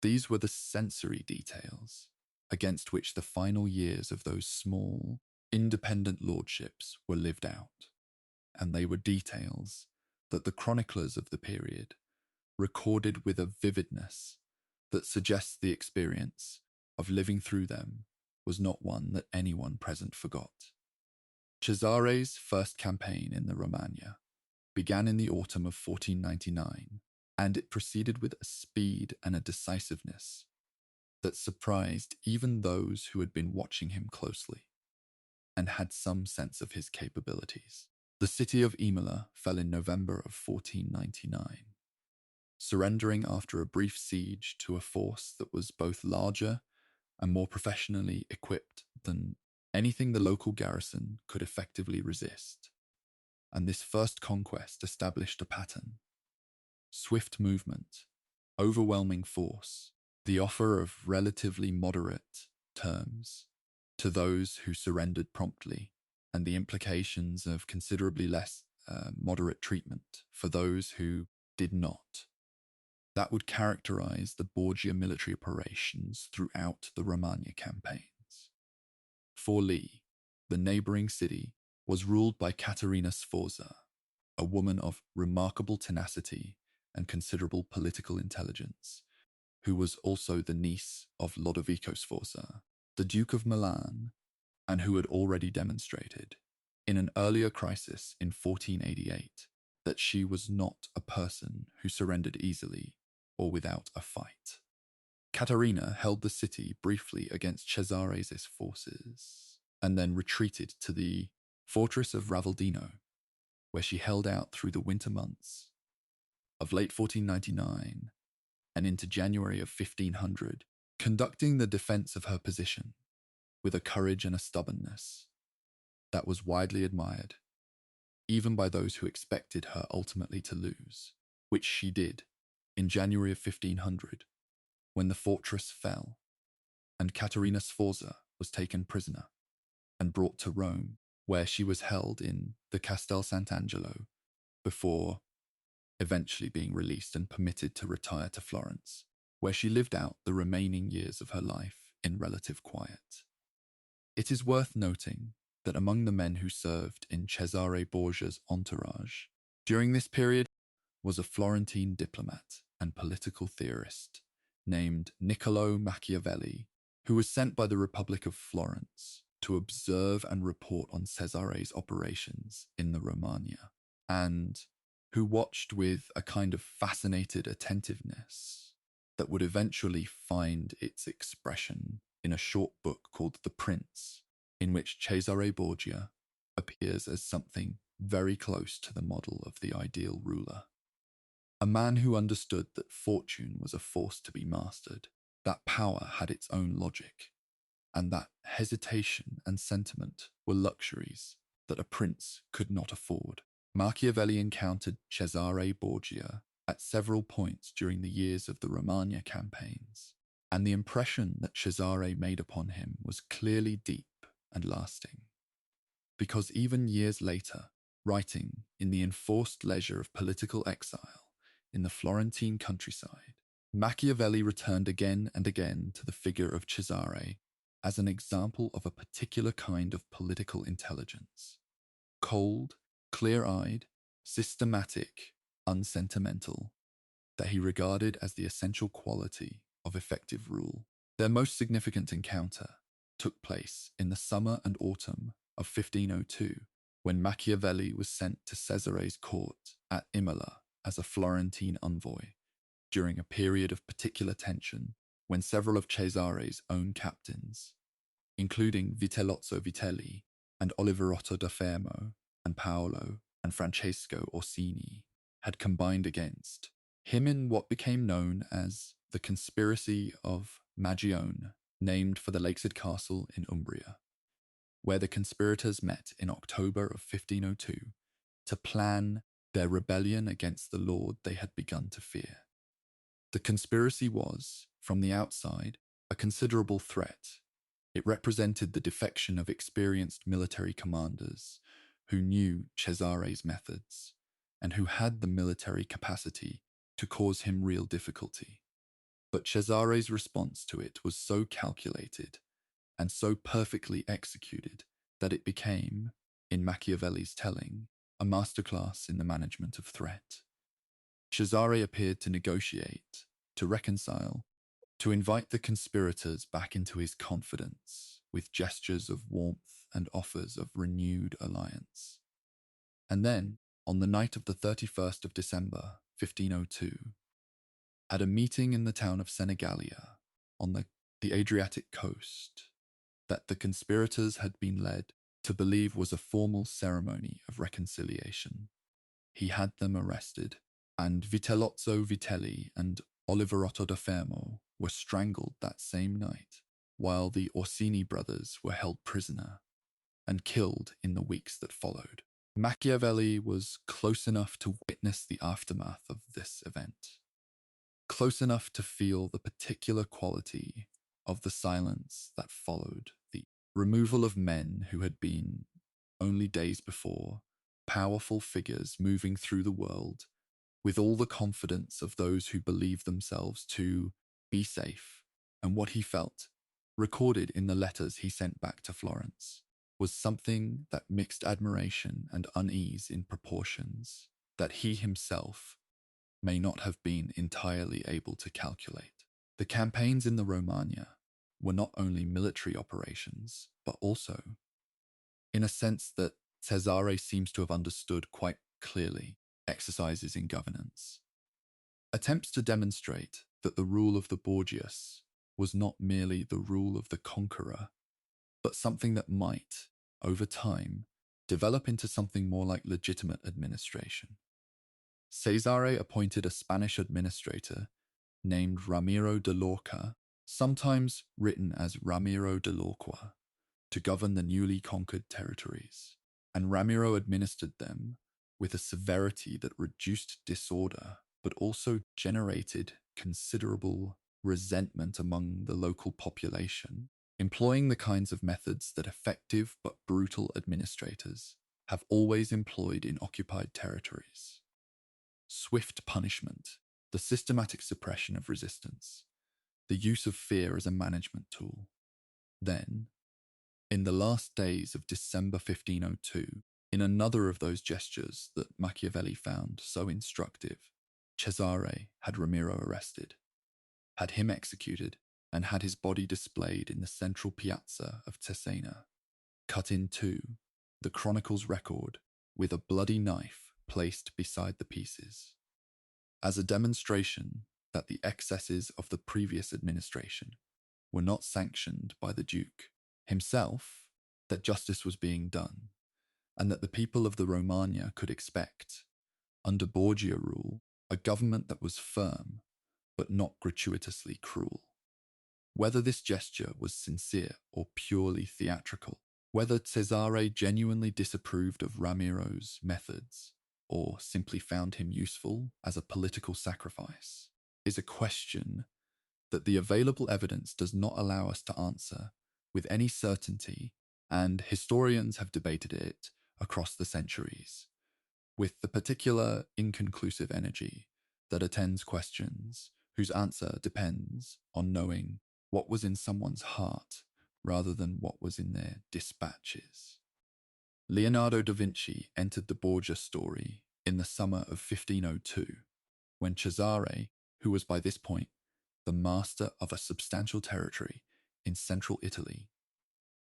These were the sensory details against which the final years of those small, independent lordships were lived out, and they were details that the chroniclers of the period recorded with a vividness that suggests the experience of living through them was not one that anyone present forgot. Cesare's first campaign in the Romagna began in the autumn of 1499, and it proceeded with a speed and a decisiveness that surprised even those who had been watching him closely and had some sense of his capabilities. The city of Imola fell in November of 1499, surrendering after a brief siege to a force that was both larger and more professionally equipped than anything the local garrison could effectively resist. And this first conquest established a pattern: swift movement, overwhelming force, the offer of relatively moderate terms to those who surrendered promptly, and the implications of considerably less moderate treatment for those who did not. That would characterize the Borgia military operations throughout the Romagna campaigns. Forlì, the neighboring city, was ruled by Caterina Sforza, a woman of remarkable tenacity and considerable political intelligence, who was also the niece of Lodovico Sforza, the Duke of Milan, and who had already demonstrated, in an earlier crisis in 1488, that she was not a person who surrendered easily or without a fight. Caterina held the city briefly against Cesare's forces, and then retreated to the fortress of Ravaldino, where she held out through the winter months of late 1499 and into January of 1500, conducting the defense of her position with a courage and a stubbornness that was widely admired, even by those who expected her ultimately to lose, which she did in January of 1500, when the fortress fell, and Caterina Sforza was taken prisoner and brought to Rome, where she was held in the Castel Sant'Angelo before eventually being released and permitted to retire to Florence, where she lived out the remaining years of her life in relative quiet. It is worth noting that among the men who served in Cesare Borgia's entourage during this period was a Florentine diplomat and political theorist named Niccolò Machiavelli, who was sent by the Republic of Florence to observe and report on Cesare's operations in the Romagna, and who watched with a kind of fascinated attentiveness that would eventually find its expression in a short book called The Prince, in which Cesare Borgia appears as something very close to the model of the ideal ruler. A man who understood that fortune was a force to be mastered, that power had its own logic, and that hesitation and sentiment were luxuries that a prince could not afford. Machiavelli encountered Cesare Borgia at several points during the years of the Romagna campaigns, and the impression that Cesare made upon him was clearly deep and lasting. Because even years later, writing in the enforced leisure of political exile in the Florentine countryside, Machiavelli returned again and again to the figure of Cesare as an example of a particular kind of political intelligence: cold, clear-eyed, systematic, unsentimental, that he regarded as the essential quality of effective rule. Their most significant encounter took place in the summer and autumn of 1502, when Machiavelli was sent to Cesare's court at Imola as a Florentine envoy, during a period of particular tension when several of Cesare's own captains, including Vitellozzo Vitelli and Oliverotto da Fermo and Paolo and Francesco Orsini, had combined against him in what became known as the Conspiracy of Magione, named for the lakeside castle in Umbria, where the conspirators met in October of 1502 to plan their rebellion against the lord they had begun to fear. The conspiracy was, from the outside, a considerable threat. It represented the defection of experienced military commanders who knew Cesare's methods and who had the military capacity to cause him real difficulty. But Cesare's response to it was so calculated and so perfectly executed that it became, in Machiavelli's telling, a masterclass in the management of threat. Cesare appeared to negotiate, to reconcile, to invite the conspirators back into his confidence with gestures of warmth and offers of renewed alliance. And then, on the night of the 31st of December, 1502, at a meeting in the town of Senigallia, on the Adriatic coast, that the conspirators had been led to believe was a formal ceremony of reconciliation, he had them arrested, and Vitellozzo Vitelli and Oliverotto da Fermo were strangled that same night, while the Orsini brothers were held prisoner and killed in the weeks that followed. Machiavelli was close enough to witness the aftermath of this event, close enough to feel the particular quality of the silence that followed the removal of men who had been, only days before, powerful figures moving through the world with all the confidence of those who believe themselves to be safe. And what he felt, recorded in the letters he sent back to Florence, was something that mixed admiration and unease in proportions that he himself may not have been entirely able to calculate. The campaigns in the Romagna were not only military operations, but also, in a sense that Cesare seems to have understood quite clearly, exercises in governance. Attempts to demonstrate that the rule of the Borgias was not merely the rule of the conqueror, but something that might, over time, develop into something more like legitimate administration. Cesare appointed a Spanish administrator named Ramiro de Lorca, sometimes written as Ramiro de Lorqua, to govern the newly conquered territories, and Ramiro administered them with a severity that reduced disorder, but also generated considerable resentment among the local population, employing the kinds of methods that effective but brutal administrators have always employed in occupied territories. Swift punishment, the systematic suppression of resistance, the use of fear as a management tool. Then, in the last days of December 1502, in another of those gestures that Machiavelli found so instructive, Cesare had Ramiro arrested, had him executed, and had his body displayed in the central piazza of Cesena, cut in two, the chronicles record, with a bloody knife placed beside the pieces, as a demonstration that the excesses of the previous administration were not sanctioned by the Duke himself, that justice was being done, and that the people of the Romagna could expect, under Borgia rule, a government that was firm, but not gratuitously cruel. Whether this gesture was sincere or purely theatrical, whether Cesare genuinely disapproved of Ramiro's methods, or simply found him useful as a political sacrifice, is a question that the available evidence does not allow us to answer with any certainty, and historians have debated it across the centuries, with the particular inconclusive energy that attends questions whose answer depends on knowing what was in someone's heart rather than what was in their dispatches. Leonardo da Vinci entered the Borgia story in the summer of 1502, when Cesare, who was by this point the master of a substantial territory in central Italy,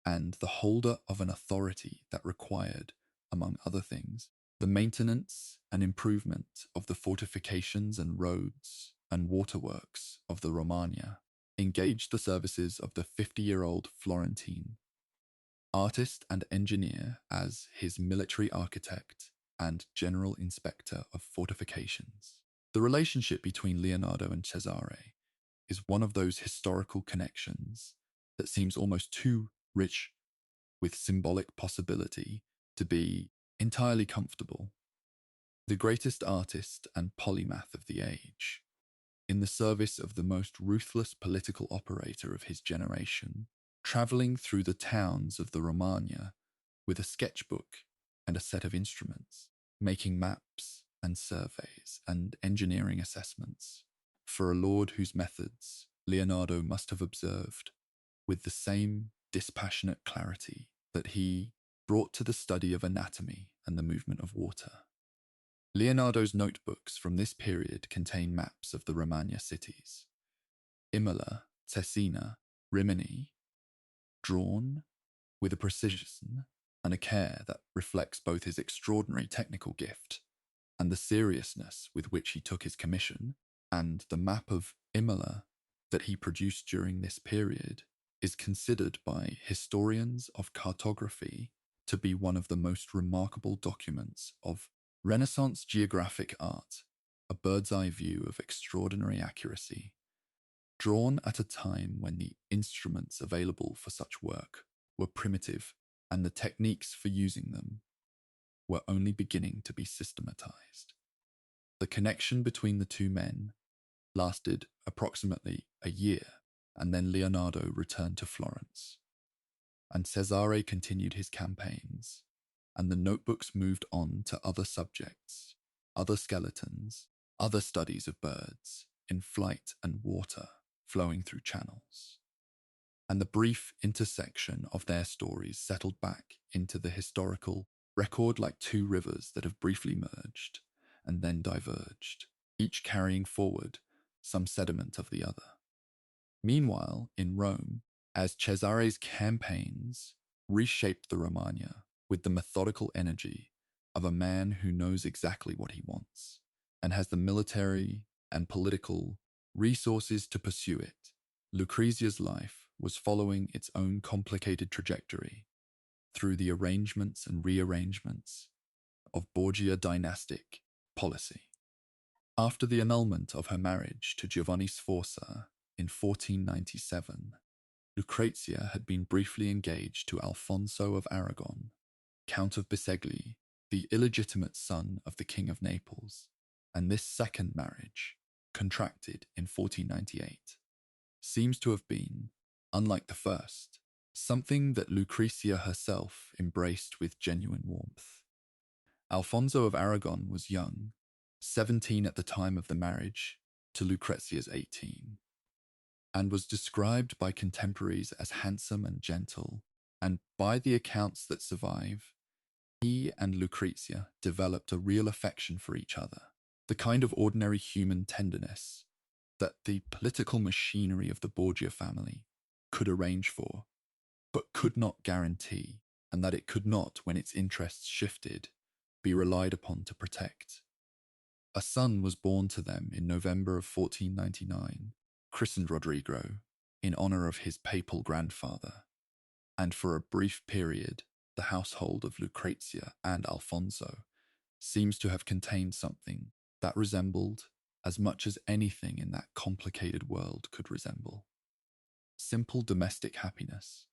and the holder of an authority that required, among other things, the maintenance and improvement of the fortifications and roads and waterworks of the Romagna, engaged the services of the 50-year-old Florentine artist and engineer as his military architect and general inspector of fortifications. The relationship between Leonardo and Cesare is one of those historical connections that seems almost too rich with symbolic possibility to be entirely comfortable. The greatest artist and polymath of the age, in the service of the most ruthless political operator of his generation, travelling through the towns of the Romagna with a sketchbook and a set of instruments, making maps and surveys and engineering assessments for a lord whose methods Leonardo must have observed with the same dispassionate clarity that he brought to the study of anatomy and the movement of water. Leonardo's notebooks from this period contain maps of the Romagna cities, Imola, Cesena, Rimini, drawn with a precision and a care that reflects both his extraordinary technical gift and the seriousness with which he took his commission, and the map of Imola that he produced during this period is considered by historians of cartography to be one of the most remarkable documents of Renaissance geographic art, a bird's-eye view of extraordinary accuracy, drawn at a time when the instruments available for such work were primitive and the techniques for using them were only beginning to be systematized. The connection between the two men lasted approximately a year, and then Leonardo returned to Florence, and Cesare continued his campaigns, and the notebooks moved on to other subjects, other skeletons, other studies of birds in flight and water flowing through channels. And the brief intersection of their stories settled back into the historical record like two rivers that have briefly merged and then diverged, each carrying forward some sediment of the other. Meanwhile, in Rome, as Cesare's campaigns reshaped the Romagna with the methodical energy of a man who knows exactly what he wants and has the military and political resources to pursue it, Lucrezia's life was following its own complicated trajectory through the arrangements and rearrangements of Borgia dynastic policy. After the annulment of her marriage to Giovanni Sforza in 1497, Lucrezia had been briefly engaged to Alfonso of Aragon, Count of Bisegli, the illegitimate son of the King of Naples, and this second marriage, contracted in 1498, seems to have been, unlike the first, something that Lucrezia herself embraced with genuine warmth. Alfonso of Aragon was young, 17 at the time of the marriage to Lucrezia's 18, and was described by contemporaries as handsome and gentle, and by the accounts that survive, he and Lucrezia developed a real affection for each other, the kind of ordinary human tenderness that the political machinery of the Borgia family could arrange for, but could not guarantee, and that it could not, when its interests shifted, be relied upon to protect. A son was born to them in November of 1499, christened Rodrigo, in honor of his papal grandfather, and for a brief period, the household of Lucrezia and Alfonso seems to have contained something that resembled as much as anything in that complicated world could resemble. Simple domestic happiness.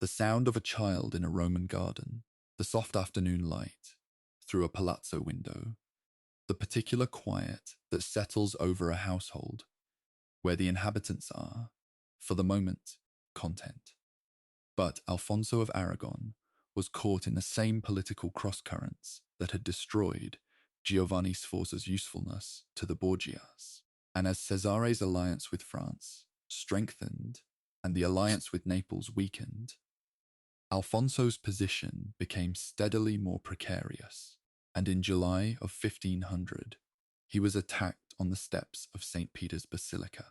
The sound of a child in a Roman garden, the soft afternoon light through a palazzo window, the particular quiet that settles over a household where the inhabitants are, for the moment, content. But Alfonso of Aragon was caught in the same political cross-currents that had destroyed Giovanni Sforza's usefulness to the Borgias, and as Cesare's alliance with France strengthened and the alliance with Naples weakened, Alfonso's position became steadily more precarious, and in July of 1500, he was attacked on the steps of St. Peter's Basilica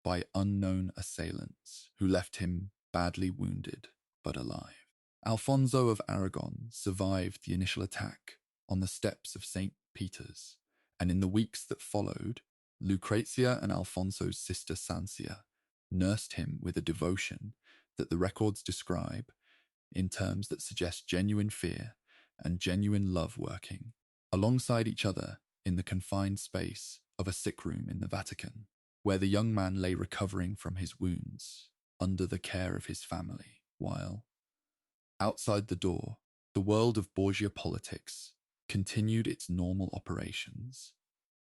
by unknown assailants who left him badly wounded but alive. Alfonso of Aragon survived the initial attack on the steps of St. Peter's, and in the weeks that followed, Lucrezia and Alfonso's sister Sancia nursed him with a devotion that the records describe in terms that suggest genuine fear and genuine love working alongside each other in the confined space of a sick room in the Vatican, where the young man lay recovering from his wounds under the care of his family, while, outside the door, the world of Borgia politics continued its normal operations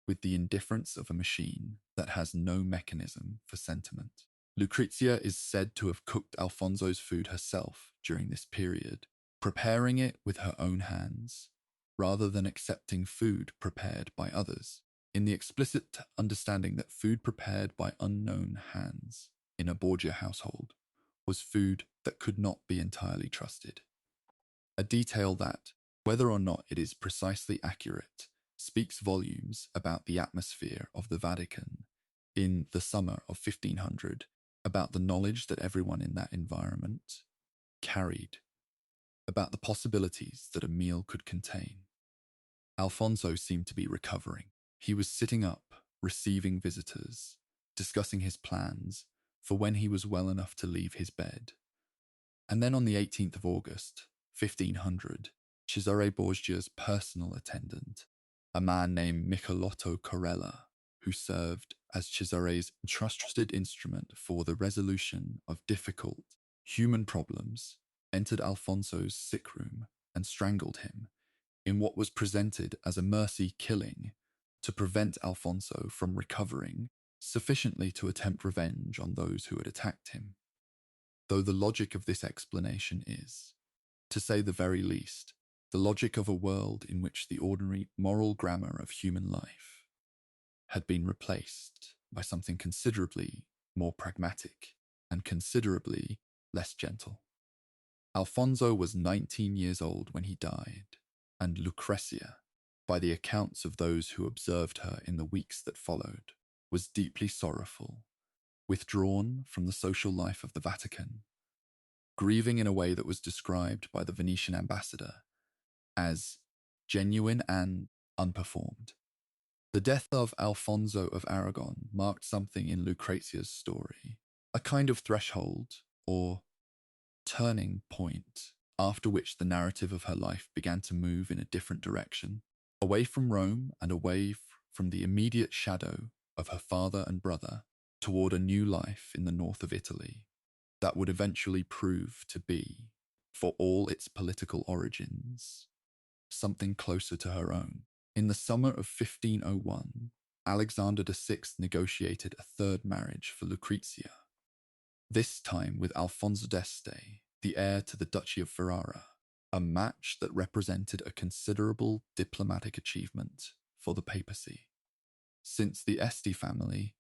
with the indifference of a machine that has no mechanism for sentiment. Lucrezia is said to have cooked Alfonso's food herself during this period, preparing it with her own hands, rather than accepting food prepared by others, in the explicit understanding that food prepared by unknown hands in a Borgia household was food that could not be entirely trusted. A detail that, whether or not it is precisely accurate, speaks volumes about the atmosphere of the Vatican in the summer of 1500, about the knowledge that everyone in that environment carried, about the possibilities that a meal could contain. Alfonso seemed to be recovering. He was sitting up, receiving visitors, discussing his plans for when he was well enough to leave his bed. And then on the 18th of August, 1500, Cesare Borgia's personal attendant, a man named Michelotto Corella, who served as Cesare's trusted instrument for the resolution of difficult human problems entered Alfonso's sick room and strangled him in what was presented as a mercy killing to prevent Alfonso from recovering sufficiently to attempt revenge on those who had attacked him. Though the logic of this explanation is, to say the very least, the logic of a world in which the ordinary moral grammar of human life had been replaced by something considerably more pragmatic and considerably less gentle. Alfonso was 19 years old when he died, and Lucrezia, by the accounts of those who observed her in the weeks that followed, was deeply sorrowful, withdrawn from the social life of the Vatican, grieving in a way that was described by the Venetian ambassador as genuine and unperformed. The death of Alfonso of Aragon marked something in Lucrezia's story, a kind of threshold or turning point after which the narrative of her life began to move in a different direction, away from Rome and away from the immediate shadow of her father and brother toward a new life in the north of Italy that would eventually prove to be, for all its political origins, something closer to her own. In the summer of 1501, Alexander VI negotiated a third marriage for Lucrezia, this time with Alfonso d'Este, the heir to the Duchy of Ferrara, a match that represented a considerable diplomatic achievement for the papacy, since the Este family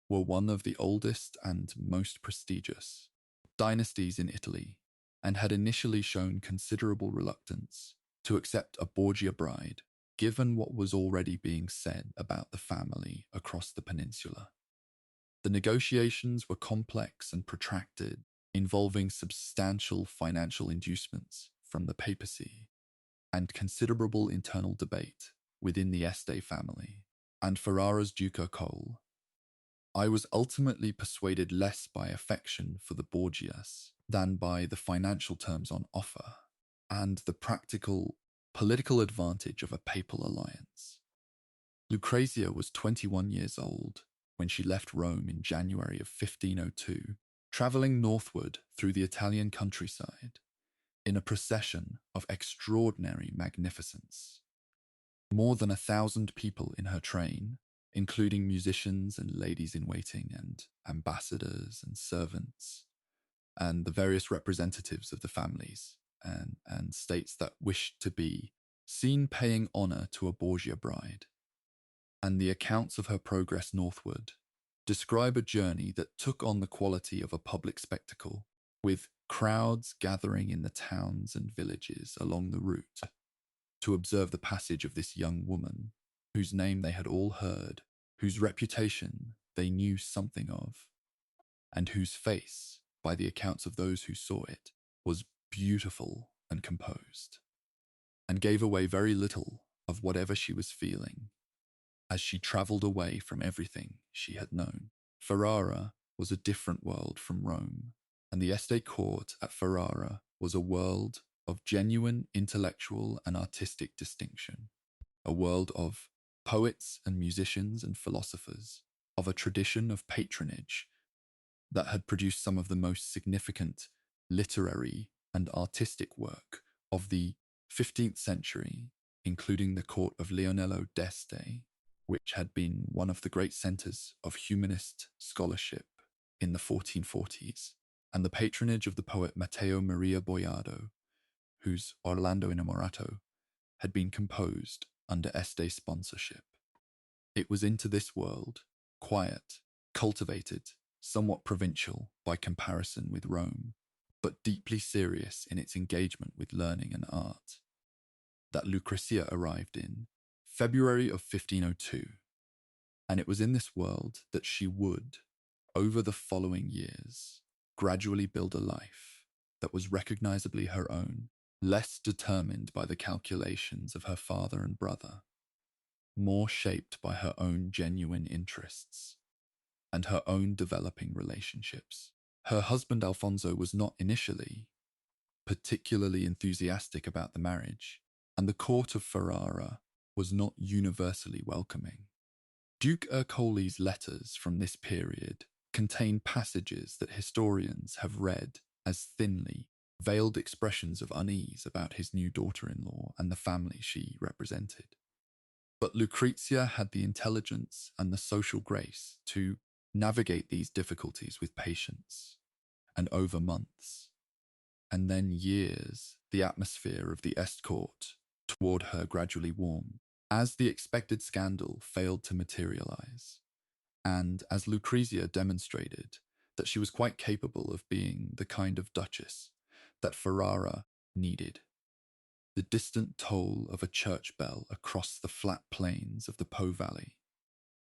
were one of the oldest and most prestigious dynasties in Italy and had initially shown considerable reluctance to accept a Borgia bride, given what was already being said about the family across the peninsula. The negotiations were complex and protracted, involving substantial financial inducements from the papacy and considerable internal debate within the Este family and Ferrara's Duke Ercole. I was ultimately persuaded less by affection for the Borgias than by the financial terms on offer and the practical political advantage of a papal alliance. Lucrezia was 21 years old when she left Rome in January of 1502, travelling northward through the Italian countryside in a procession of extraordinary magnificence. More than 1,000 people in her train, including musicians and ladies-in-waiting and ambassadors and servants, and the various representatives of the families and states that wished to be seen paying honour to a Borgia bride. And the accounts of her progress northward describe a journey that took on the quality of a public spectacle, with crowds gathering in the towns and villages along the route to observe the passage of this young woman, whose name they had all heard, whose reputation they knew something of, and whose face, by the accounts of those who saw it, was beautiful and composed, and gave away very little of whatever she was feeling as she travelled away from everything she had known. Ferrara was a different world from Rome, and the Este court at Ferrara was a world of genuine intellectual and artistic distinction, a world of poets and musicians and philosophers, of a tradition of patronage that had produced some of the most significant literary and artistic work of the 15th century, including the court of Leonello d'Este, which had been one of the great centres of humanist scholarship in the 1440s, and the patronage of the poet Matteo Maria Boiardo, whose Orlando Innamorato had been composed under Este sponsorship. It was into this world, quiet, cultivated, somewhat provincial by comparison with Rome, but deeply serious in its engagement with learning and art, that Lucrezia arrived in February of 1502, and it was in this world that she would, over the following years, gradually build a life that was recognizably her own, less determined by the calculations of her father and brother, more shaped by her own genuine interests and her own developing relationships. Her husband Alfonso was not initially particularly enthusiastic about the marriage, and the court of Ferrara was not universally welcoming. Duke Ercole's letters from this period contain passages that historians have read as thinly veiled expressions of unease about his new daughter-in-law and the family she represented. But Lucrezia had the intelligence and the social grace to navigate these difficulties with patience, and over months, and then years, the atmosphere of the Est Court toward her gradually warmed, as the expected scandal failed to materialize, and as Lucrezia demonstrated that she was quite capable of being the kind of duchess that Ferrara needed. The distant toll of a church bell across the flat plains of the Po Valley,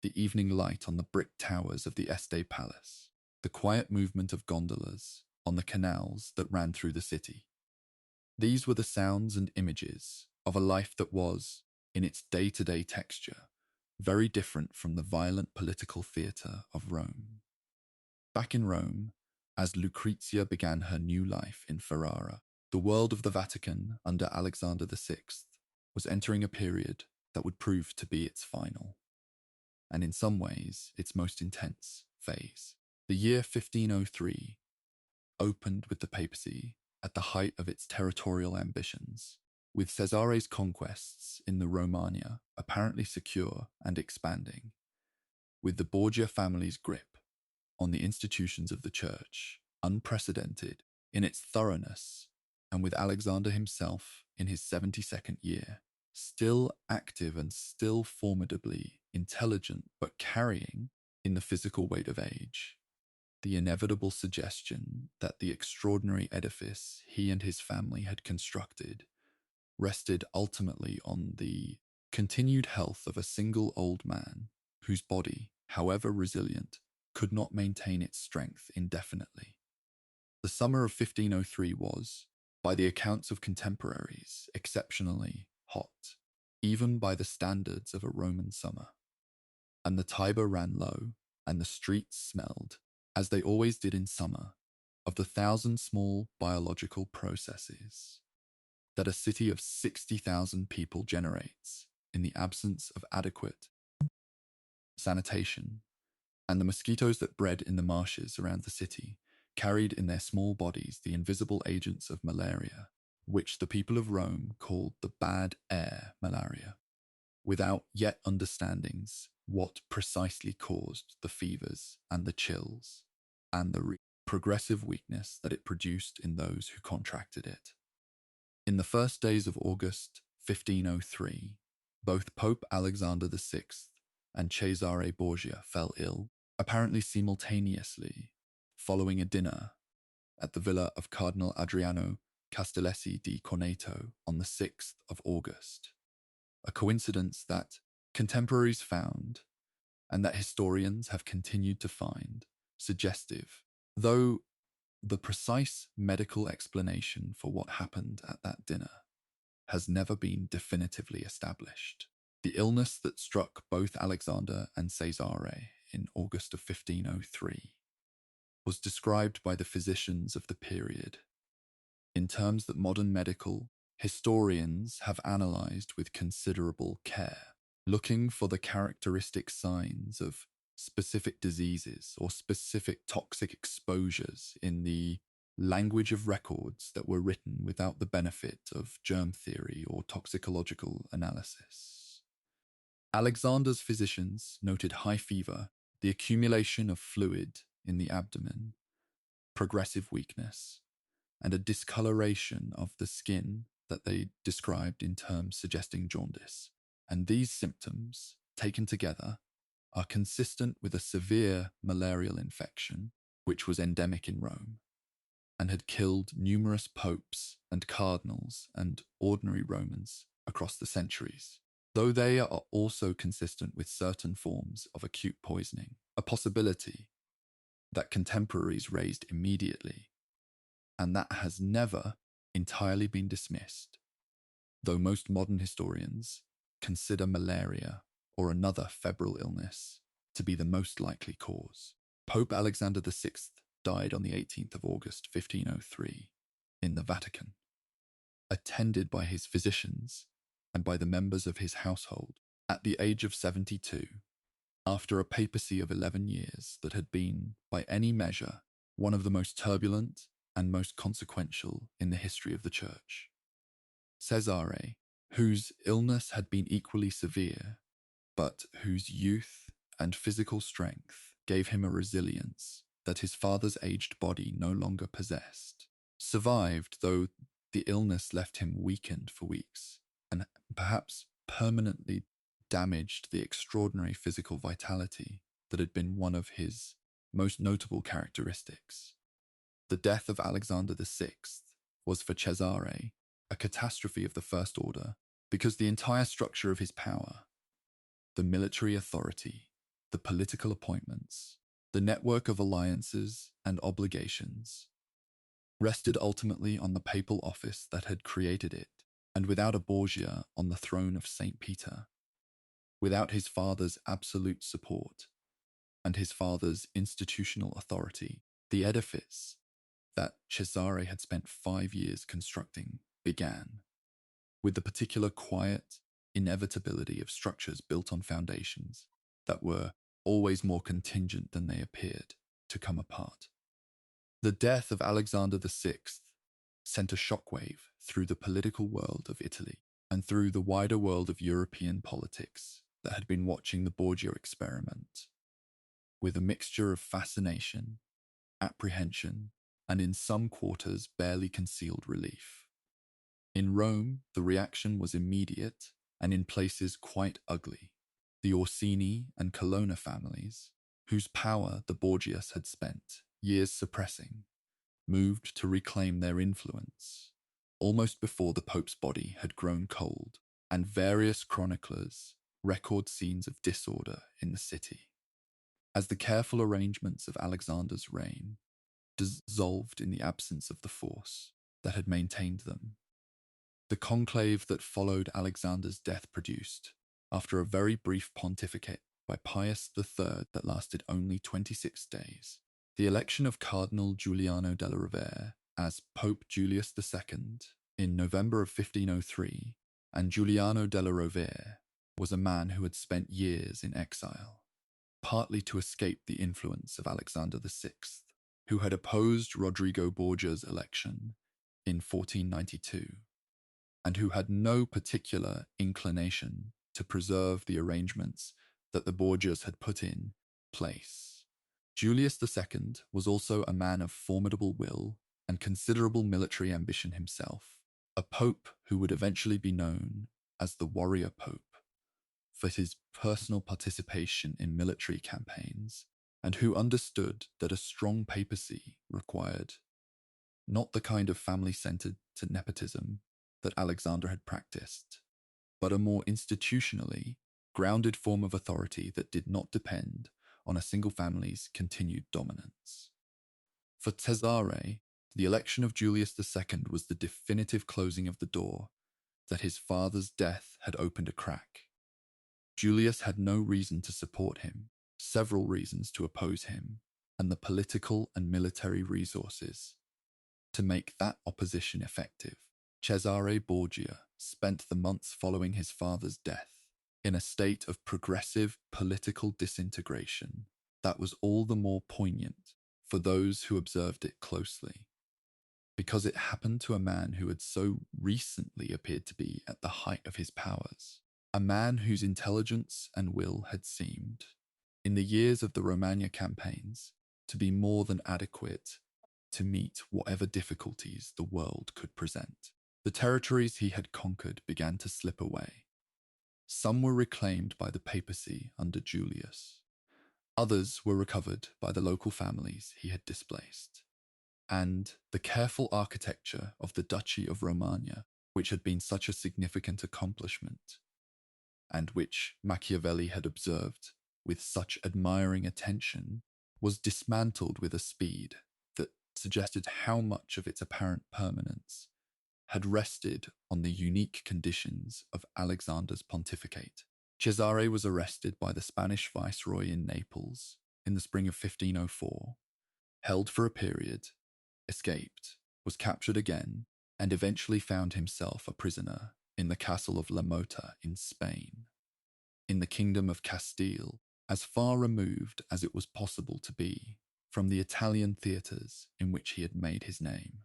the evening light on the brick towers of the Este Palace, the quiet movement of gondolas on the canals that ran through the city. These were the sounds and images of a life that was, in its day-to-day texture, very different from the violent political theatre of Rome. Back in Rome, as Lucrezia began her new life in Ferrara, the world of the Vatican under Alexander VI was entering a period that would prove to be its final, and in some ways its most intense phase. The year 1503 opened with the papacy at the height of its territorial ambitions, with Cesare's conquests in the Romagna apparently secure and expanding, with the Borgia family's grip on the institutions of the Church unprecedented in its thoroughness, and with Alexander himself in his 72nd year, still active and still formidably intelligent, but carrying, in the physical weight of age, the inevitable suggestion that the extraordinary edifice he and his family had constructed rested ultimately on the continued health of a single old man whose body, however resilient, could not maintain its strength indefinitely. The summer of 1503 was, by the accounts of contemporaries, exceptionally hot, even by the standards of a Roman summer. And the Tiber ran low, and the streets smelled, as they always did in summer, of the 1,000 small biological processes that a city of 60,000 people generates in the absence of adequate sanitation, and the mosquitoes that bred in the marshes around the city carried in their small bodies the invisible agents of malaria, which the people of Rome called the bad air malaria, without yet understandings what precisely caused the fevers and the chills and the progressive weakness that it produced in those who contracted it. In the first days of August 1503, both Pope Alexander VI and Cesare Borgia fell ill, apparently simultaneously, following a dinner at the villa of Cardinal Adriano Castellesi di Corneto on the 6th of August, a coincidence that contemporaries found, and that historians have continued to find, suggestive, though the precise medical explanation for what happened at that dinner has never been definitively established. The illness that struck both Alexander and Cesare in August of 1503 was described by the physicians of the period in terms that modern medical historians have analyzed with considerable care, looking for the characteristic signs of specific diseases or specific toxic exposures in the language of records that were written without the benefit of germ theory or toxicological analysis. Alexander's physicians noted high fever, the accumulation of fluid in the abdomen, progressive weakness, and a discoloration of the skin that they described in terms suggesting jaundice. And these symptoms, taken together, are consistent with a severe malarial infection, which was endemic in Rome, and had killed numerous popes and cardinals and ordinary Romans across the centuries, though they are also consistent with certain forms of acute poisoning, a possibility that contemporaries raised immediately, and that has never entirely been dismissed, though most modern historians consider malaria or another febrile illness to be the most likely cause. Pope Alexander VI died on the 18th of August 1503 in the Vatican, attended by his physicians and by the members of his household at the age of 72, after a papacy of 11 years that had been, by any measure, one of the most turbulent and most consequential in the history of the Church. Cesare, whose illness had been equally severe, but whose youth and physical strength gave him a resilience that his father's aged body no longer possessed, survived, though the illness left him weakened for weeks and perhaps permanently damaged the extraordinary physical vitality that had been one of his most notable characteristics. The death of Alexander VI was for Cesare a catastrophe of the first order because the entire structure of his power, the military authority, the political appointments, the network of alliances and obligations, rested ultimately on the papal office that had created it, and without a Borgia on the throne of St. Peter, without his father's absolute support and his father's institutional authority, the edifice that Cesare had spent 5 years constructing began, with the particular quiet inevitability of structures built on foundations that were always more contingent than they appeared, to come apart. The death of Alexander VI sent a shockwave through the political world of Italy and through the wider world of European politics that had been watching the Borgia experiment with a mixture of fascination, apprehension, and in some quarters barely concealed relief. In Rome, the reaction was immediate and in places quite ugly. The Orsini and Colonna families, whose power the Borgias had spent years suppressing, moved to reclaim their influence, almost before the Pope's body had grown cold, and various chroniclers record scenes of disorder in the city, as the careful arrangements of Alexander's reign dissolved in the absence of the force that had maintained them. The conclave that followed Alexander's death produced, after a very brief pontificate by Pius III that lasted only 26 days, the election of Cardinal Giuliano della Rovere as Pope Julius II in November of 1503, and Giuliano della Rovere was a man who had spent years in exile, partly to escape the influence of Alexander VI, who had opposed Rodrigo Borgia's election in 1492, and who had no particular inclination to preserve the arrangements that the Borgias had put in place. Julius II was also a man of formidable will and considerable military ambition himself, a pope who would eventually be known as the Warrior Pope for his personal participation in military campaigns, and who understood that a strong papacy required not the kind of family-centered nepotism that Alexander had practiced, but a more institutionally grounded form of authority that did not depend on a single family's continued dominance. For Cesare, the election of Julius II was the definitive closing of the door that his father's death had opened a crack. Julius had no reason to support him, several reasons to oppose him, and the political and military resources to make that opposition effective. Cesare Borgia spent the months following his father's death in a state of progressive political disintegration that was all the more poignant for those who observed it closely, because it happened to a man who had so recently appeared to be at the height of his powers, a man whose intelligence and will had seemed, in the years of the Romagna campaigns, to be more than adequate to meet whatever difficulties the world could present. The territories he had conquered began to slip away. Some were reclaimed by the papacy under Julius. Others were recovered by the local families he had displaced. And the careful architecture of the Duchy of Romagna, which had been such a significant accomplishment, and which Machiavelli had observed with such admiring attention, was dismantled with a speed that suggested how much of its apparent permanence had rested on the unique conditions of Alexander's pontificate. Cesare was arrested by the Spanish viceroy in Naples in the spring of 1504, held for a period, escaped, was captured again, and eventually found himself a prisoner in the castle of La Mota in Spain, in the kingdom of Castile, as far removed as it was possible to be from the Italian theatres in which he had made his name.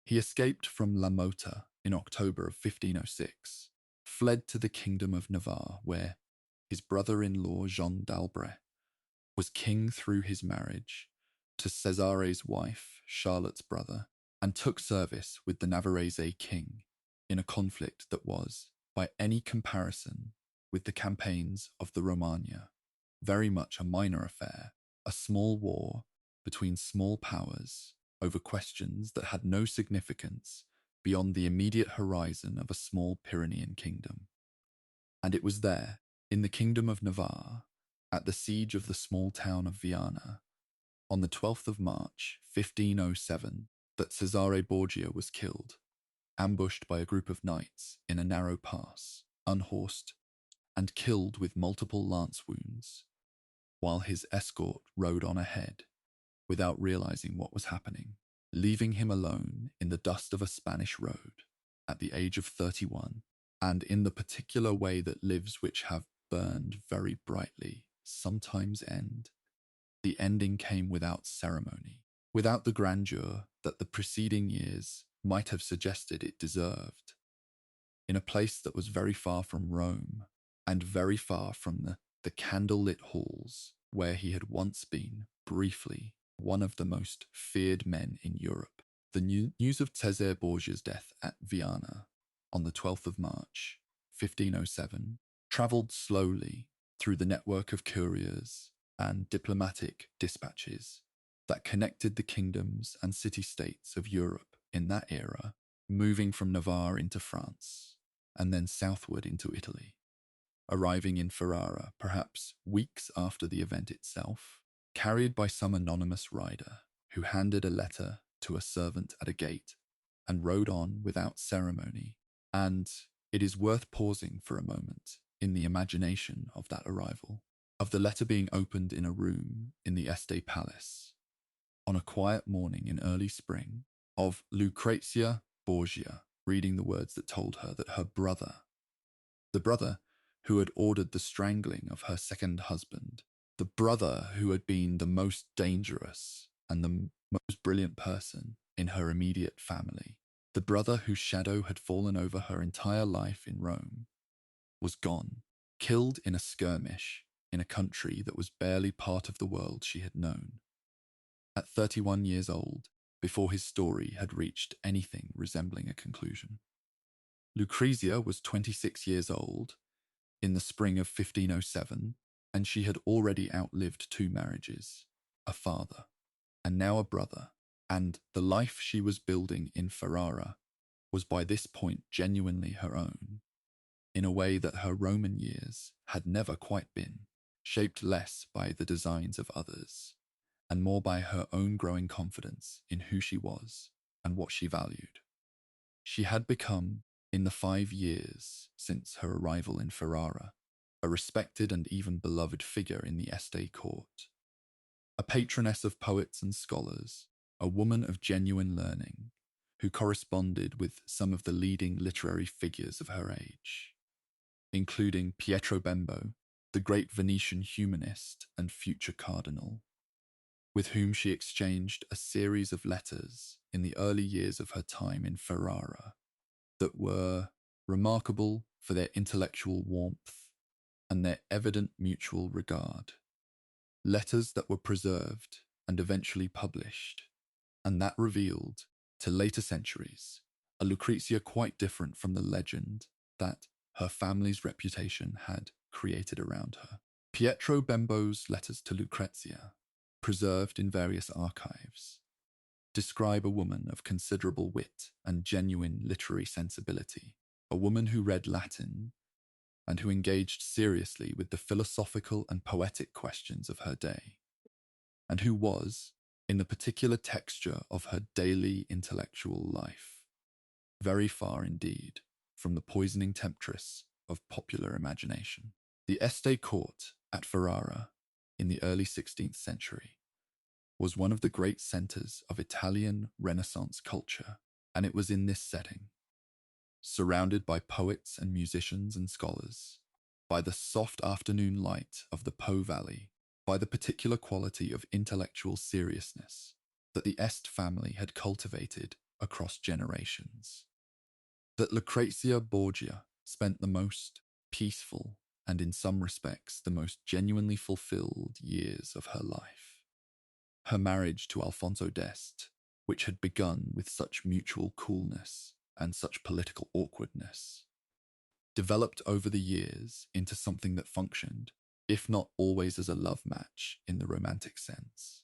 He escaped from La Mota in October of 1506, fled to the Kingdom of Navarre, where his brother-in-law Jean d'Albret was king through his marriage to Cesare's wife, Charlotte's brother, and took service with the Navarrese king in a conflict that was, by any comparison with the campaigns of the Romagna, very much a minor affair, a small war between small powers over questions that had no significance beyond the immediate horizon of a small Pyrenean kingdom. And it was there, in the Kingdom of Navarre, at the siege of the small town of Viana, on the 12th of March, 1507, that Cesare Borgia was killed, ambushed by a group of knights in a narrow pass, unhorsed, and killed with multiple lance wounds, while his escort rode on ahead, without realizing what was happening, leaving him alone in the dust of a Spanish road, at the age of 31, and in the particular way that lives which have burned very brightly sometimes end. The ending came without ceremony, without the grandeur that the preceding years might have suggested it deserved, in a place that was very far from Rome, and very far from the candle-lit halls where he had once been, briefly, one of the most feared men in Europe. The news of Cesare Borgia's death at Viana on the 12th of March, 1507, travelled slowly through the network of couriers and diplomatic dispatches that connected the kingdoms and city-states of Europe in that era, moving from Navarre into France, and then southward into Italy, arriving in Ferrara perhaps weeks after the event itself, carried by some anonymous rider who handed a letter to a servant at a gate and rode on without ceremony. And it is worth pausing for a moment in the imagination of that arrival, of the letter being opened in a room in the Este Palace, on a quiet morning in early spring, of Lucrezia Borgia reading the words that told her that her brother, the brother who had ordered the strangling of her second husband, the brother who had been the most dangerous and the most brilliant person in her immediate family, the brother whose shadow had fallen over her entire life in Rome, was gone, killed in a skirmish in a country that was barely part of the world she had known. At 31 years old, before his story had reached anything resembling a conclusion. Lucrezia was 26 years old in the spring of 1507, and she had already outlived 2 marriages, a father, and now a brother, and the life she was building in Ferrara was by this point genuinely her own, in a way that her Roman years had never quite been, shaped less by the designs of others, and more by her own growing confidence in who she was and what she valued. She had become, in the 5 years since her arrival in Ferrara, a respected and even beloved figure in the Este court, a patroness of poets and scholars, a woman of genuine learning, who corresponded with some of the leading literary figures of her age, including Pietro Bembo, the great Venetian humanist and future cardinal, with whom she exchanged a series of letters in the early years of her time in Ferrara that were remarkable for their intellectual warmth and their evident mutual regard. Letters that were preserved and eventually published, and that revealed, to later centuries, a Lucrezia quite different from the legend that her family's reputation had created around her. Pietro Bembo's letters to Lucrezia, preserved in various archives, describe a woman of considerable wit and genuine literary sensibility, a woman who read Latin and who engaged seriously with the philosophical and poetic questions of her day, and who was, in the particular texture of her daily intellectual life, very far indeed from the poisoning temptress of popular imagination. The Este court at Ferrara in the early 16th century was one of the great centres of Italian Renaissance culture, and it was in this setting, surrounded by poets and musicians and scholars, by the soft afternoon light of the Po Valley, by the particular quality of intellectual seriousness that the Este family had cultivated across generations. That Lucrezia Borgia spent the most peaceful and, in some respects, the most genuinely fulfilled years of her life. Her marriage to Alfonso d'Este, which had begun with such mutual coolness and such political awkwardness, developed over the years into something that functioned, if not always as a love match in the romantic sense,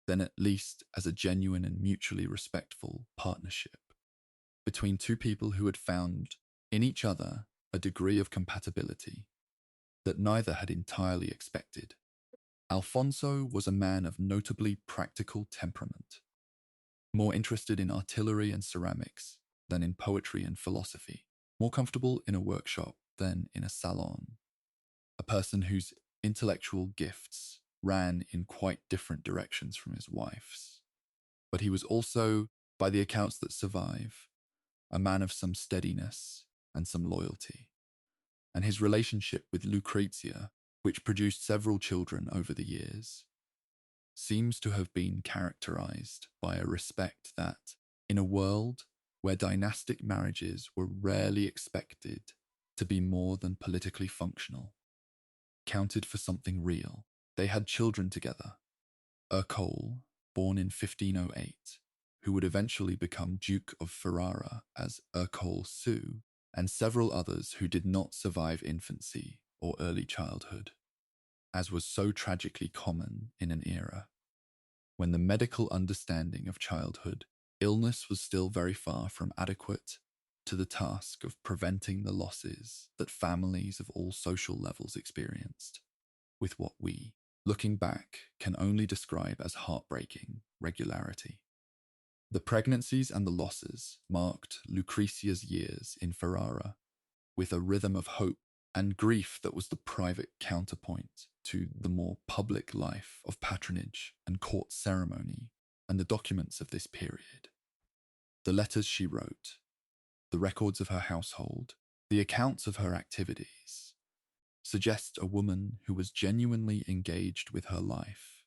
then at least as a genuine and mutually respectful partnership between two people who had found in each other a degree of compatibility that neither had entirely expected. Alfonso was a man of notably practical temperament, more interested in artillery and ceramics than in poetry and philosophy, more comfortable in a workshop than in a salon, a person whose intellectual gifts ran in quite different directions from his wife's. But he was also, by the accounts that survive, a man of some steadiness and some loyalty, and his relationship with Lucrezia, which produced several children over the years, seems to have been characterized by a respect that, in a world where dynastic marriages were rarely expected to be more than politically functional, counted for something real. They had children together. Ercole, born in 1508, who would eventually become Duke of Ferrara as Ercole Sue, and several others who did not survive infancy or early childhood, as was so tragically common in an era when the medical understanding of childhood, illness was still very far from adequate to the task of preventing the losses that families of all social levels experienced, with what we, looking back, can only describe as heartbreaking regularity. The pregnancies and the losses marked Lucrezia's years in Ferrara with a rhythm of hope and grief that was the private counterpoint to the more public life of patronage and court ceremony and the documents of this period. The letters she wrote, the records of her household, the accounts of her activities, suggest a woman who was genuinely engaged with her life,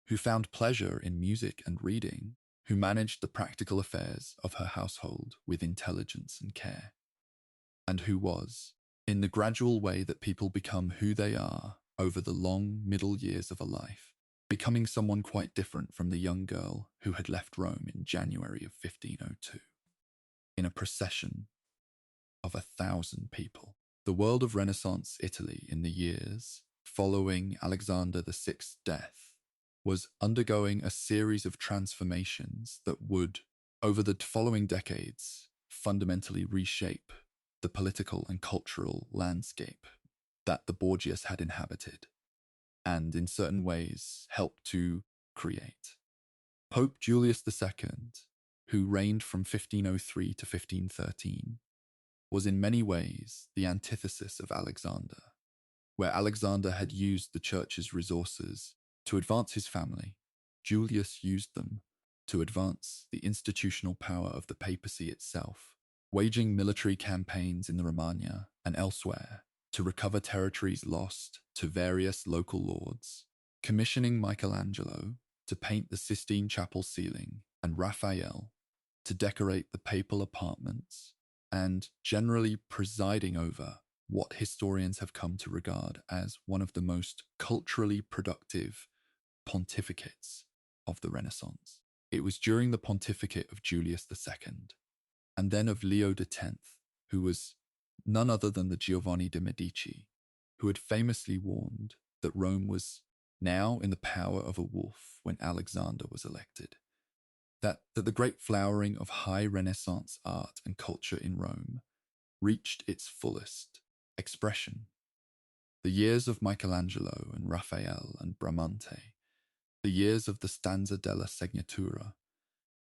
who found pleasure in music and reading, who managed the practical affairs of her household with intelligence and care, and who was, in the gradual way that people become who they are over the long middle years of a life, becoming someone quite different from the young girl who had left Rome in January of 1502. In a procession of 1,000 people, the world of Renaissance Italy in the years following Alexander VI's death was undergoing a series of transformations that would, over the following decades, fundamentally reshape the political and cultural landscape that the Borgias had inhabited, and in certain ways helped to create. Pope Julius II, who reigned from 1503 to 1513, was in many ways the antithesis of Alexander, where Alexander had used the church's resources to advance his family. Julius used them to advance the institutional power of the papacy itself, waging military campaigns in the Romagna and elsewhere to recover territories lost to various local lords, commissioning Michelangelo to paint the Sistine Chapel ceiling and Raphael to decorate the papal apartments, and generally presiding over what historians have come to regard as one of the most culturally productive pontificates of the Renaissance. It was during the pontificate of Julius II, and then of Leo X, who was none other than the Giovanni de' Medici, who had famously warned that Rome was now in the power of a wolf when Alexander was elected, that the great flowering of high Renaissance art and culture in Rome reached its fullest expression. The years of Michelangelo and Raphael and Bramante, the years of the Stanza della Segnatura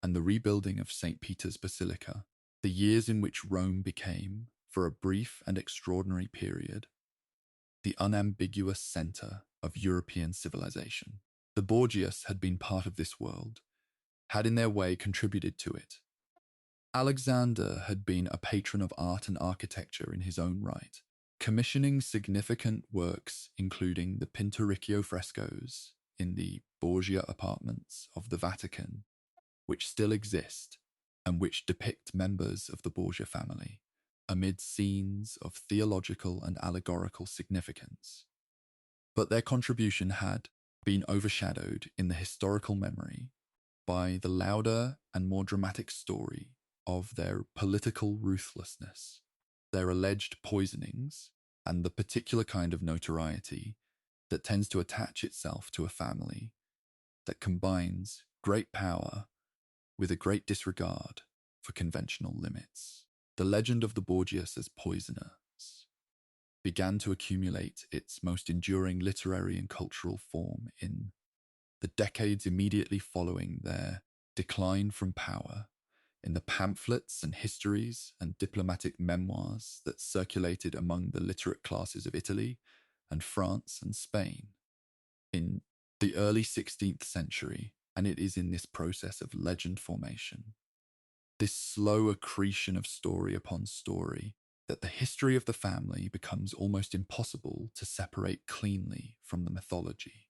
and the rebuilding of St. Peter's Basilica, the years in which Rome became, for a brief and extraordinary period, the unambiguous center of European civilization. The Borgias had been part of this world, had in their way contributed to it. Alexander had been a patron of art and architecture in his own right, commissioning significant works including the Pinturicchio frescoes in the Borgia apartments of the Vatican, which still exist and which depict members of the Borgia family amid scenes of theological and allegorical significance. But their contribution had been overshadowed in the historical memory by the louder and more dramatic story of their political ruthlessness, their alleged poisonings, and the particular kind of notoriety that tends to attach itself to a family that combines great power with a great disregard for conventional limits. The legend of the Borgias as poisoners began to accumulate its most enduring literary and cultural form in the decades immediately following their decline from power, in the pamphlets and histories and diplomatic memoirs that circulated among the literate classes of Italy and France and Spain in the early 16th century, and it is in this process of legend formation, this slow accretion of story upon story, that the history of the family becomes almost impossible to separate cleanly from the mythology.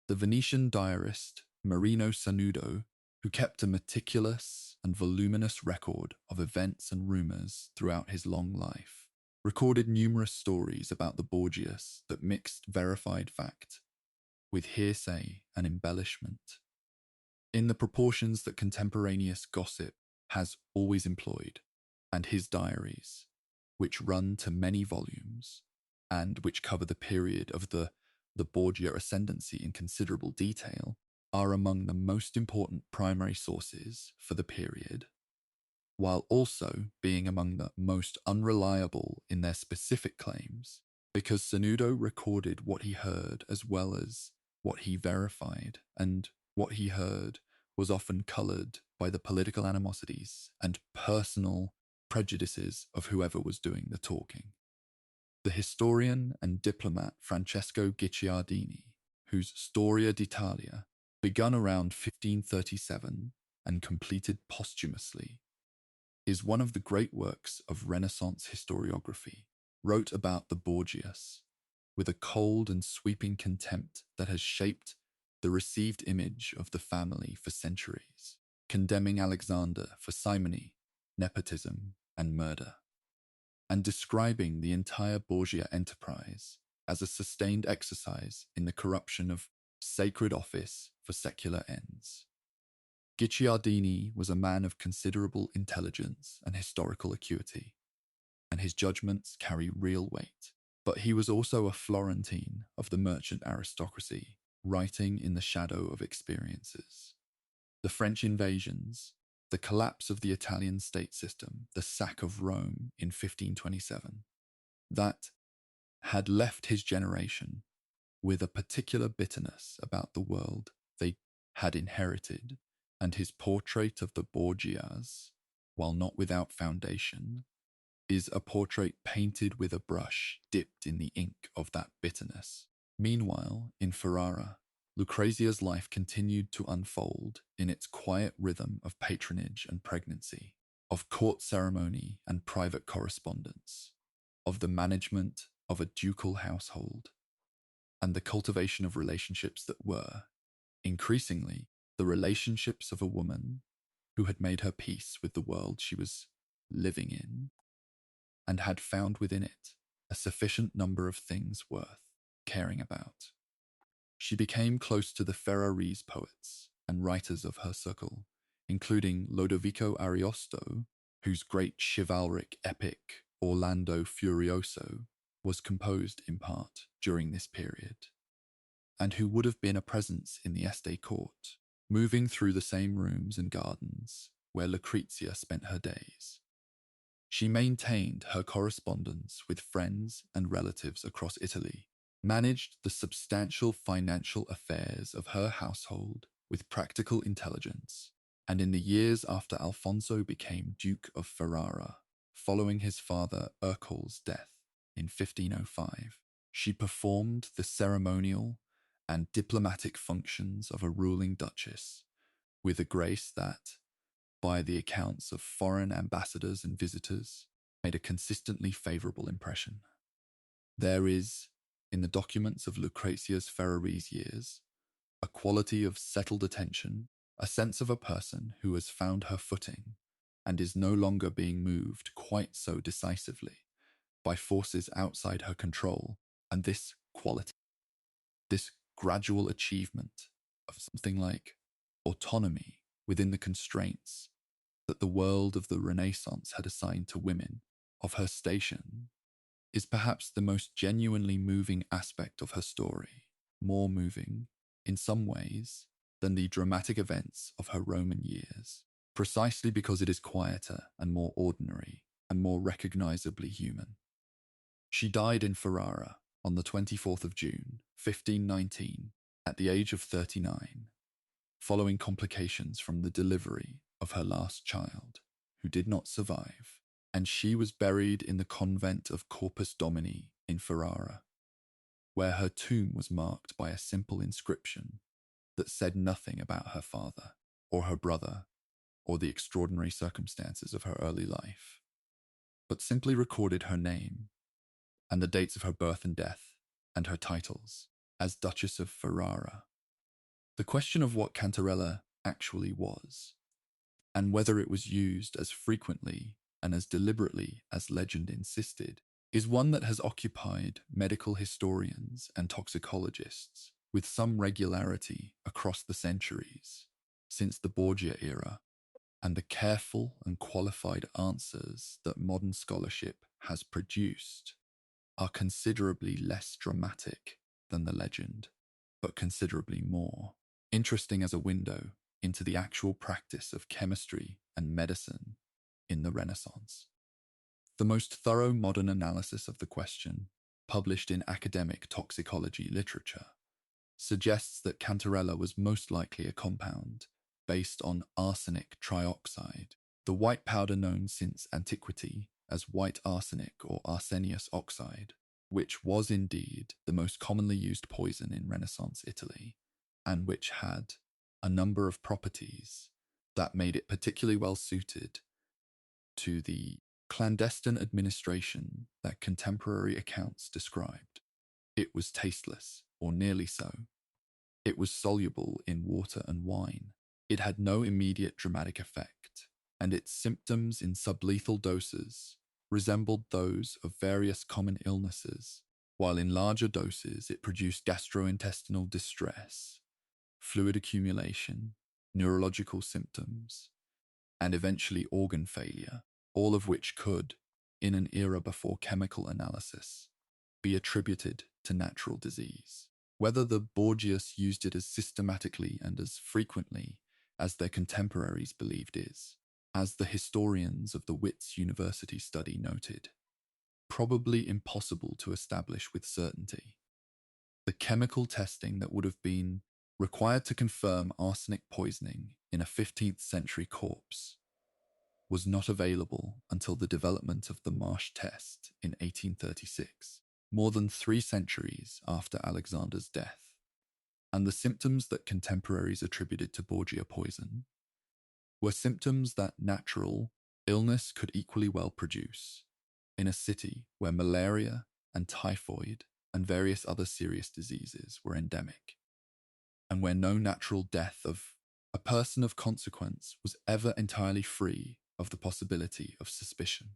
The Venetian diarist Marino Sanudo, who kept a meticulous and voluminous record of events and rumours throughout his long life, recorded numerous stories about the Borgias that mixed verified fact with hearsay and embellishment, in the proportions that contemporaneous gossip has always employed, and his diaries, which run to many volumes, and which cover the period of the Borgia ascendancy in considerable detail, are among the most important primary sources for the period, while also being among the most unreliable in their specific claims, because Sanudo recorded what he heard as well as what he verified, and what he heard was often coloured by the political animosities and personal prejudices of whoever was doing the talking. The historian and diplomat Francesco Guicciardini, whose Storia d'Italia, begun around 1537 and completed posthumously, is one of the great works of Renaissance historiography, wrote about the Borgias with a cold and sweeping contempt that has shaped the received image of the family for centuries, condemning Alexander for simony, nepotism, and murder, and describing the entire Borgia enterprise as a sustained exercise in the corruption of sacred office for secular ends. Guicciardini was a man of considerable intelligence and historical acuity, and his judgments carry real weight. But he was also a Florentine of the merchant aristocracy, writing in the shadow of experiences. The French invasions, the collapse of the Italian state system, the sack of Rome in 1527, that had left his generation with a particular bitterness about the world they had inherited, and his portrait of the Borgias, while not without foundation, is a portrait painted with a brush dipped in the ink of that bitterness. Meanwhile, in Ferrara, Lucrezia's life continued to unfold in its quiet rhythm of patronage and pregnancy, of court ceremony and private correspondence, of the management of a ducal household, and the cultivation of relationships that were, increasingly, the relationships of a woman who had made her peace with the world she was living in, and had found within it a sufficient number of things worth caring about. She became close to the Ferrarese poets and writers of her circle, including Lodovico Ariosto, whose great chivalric epic Orlando Furioso was composed in part during this period, and who would have been a presence in the Este court, moving through the same rooms and gardens where Lucrezia spent her days. She maintained her correspondence with friends and relatives across Italy, managed the substantial financial affairs of her household with practical intelligence, and in the years after Alfonso became Duke of Ferrara, following his father Ercol's death in 1505, she performed the ceremonial and diplomatic functions of a ruling duchess with a grace that, by the accounts of foreign ambassadors and visitors, made a consistently favourable impression. There is, in the documents of Lucrezia's Ferrarese years, a quality of settled attention, a sense of a person who has found her footing and is no longer being moved quite so decisively by forces outside her control, and this quality, this gradual achievement of something like autonomy within the constraints that the world of the Renaissance had assigned to women of her station, is perhaps the most genuinely moving aspect of her story, more moving, in some ways, than the dramatic events of her Roman years, precisely because it is quieter and more ordinary and more recognizably human. She died in Ferrara on the 24th of June, 1519, at the age of 39, following complications from the delivery of her last child, who did not survive, and she was buried in the convent of Corpus Domini in Ferrara, where her tomb was marked by a simple inscription that said nothing about her father or her brother or the extraordinary circumstances of her early life, but simply recorded her name and the dates of her birth and death and her titles as Duchess of Ferrara. The question of what Cantarella actually was, and whether it was used as frequently and as deliberately as legend insisted, is one that has occupied medical historians and toxicologists with some regularity across the centuries since the Borgia era, and the careful and qualified answers that modern scholarship has produced are considerably less dramatic than the legend, but considerably more interesting as a window into the actual practice of chemistry and medicine in the Renaissance. The most thorough modern analysis of the question, published in academic toxicology literature, suggests that Cantarella was most likely a compound based on arsenic trioxide, the white powder known since antiquity as white arsenic or arsenious oxide, which was indeed the most commonly used poison in Renaissance Italy, and which had a number of properties that made it particularly well suited to the clandestine administration that contemporary accounts described. It was tasteless, or nearly so. It was soluble in water and wine. It had no immediate dramatic effect, and its symptoms in sublethal doses resembled those of various common illnesses, while in larger doses it produced gastrointestinal distress, fluid accumulation, neurological symptoms, and eventually organ failure, all of which could, in an era before chemical analysis, be attributed to natural disease. Whether the Borgias used it as systematically and as frequently as their contemporaries believed is, as the historians of the Wits University study noted, probably impossible to establish with certainty. The chemical testing that would have been required to confirm arsenic poisoning in a 15th century corpse was not available until the development of the Marsh test in 1836, more than 3 centuries after Alexander's death. And the symptoms that contemporaries attributed to Borgia poison were symptoms that natural illness could equally well produce in a city where malaria and typhoid and various other serious diseases were endemic, and where no natural death of a person of consequence was ever entirely free of the possibility of suspicion.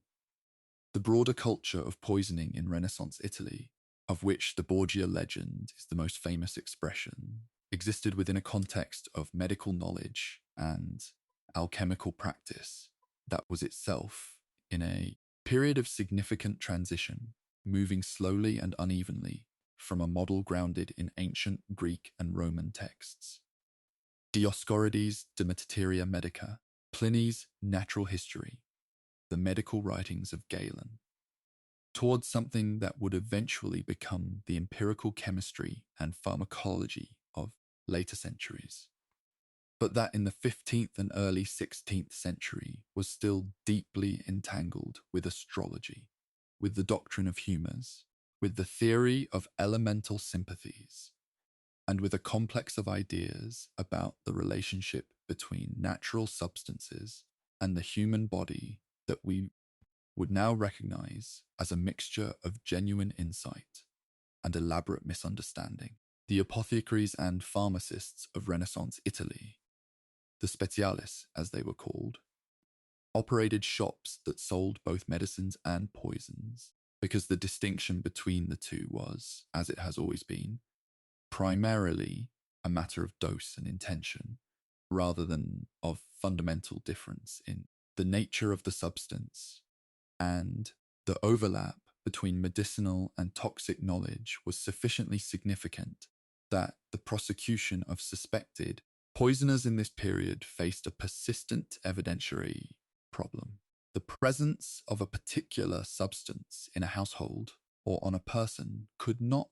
The broader culture of poisoning in Renaissance Italy, of which the Borgia legend is the most famous expression, existed within a context of medical knowledge and alchemical practice that was itself in a period of significant transition, moving slowly and unevenly from a model grounded in ancient Greek and Roman texts. Dioscorides' De Materia Medica, Pliny's Natural History, the medical writings of Galen, towards something that would eventually become the empirical chemistry and pharmacology of later centuries, but that in the 15th and early 16th century was still deeply entangled with astrology, with the doctrine of humours, with the theory of elemental sympathies, and with a complex of ideas about the relationship between natural substances and the human body that we would now recognize as a mixture of genuine insight and elaborate misunderstanding. The apothecaries and pharmacists of Renaissance Italy, the speciales as they were called, operated shops that sold both medicines and poisons, because the distinction between the two was, as it has always been, primarily a matter of dose and intention, rather than of fundamental difference in the nature of the substance, and the overlap between medicinal and toxic knowledge was sufficiently significant that the prosecution of suspected poisoners in this period faced a persistent evidentiary problem. The presence of a particular substance in a household or on a person could not,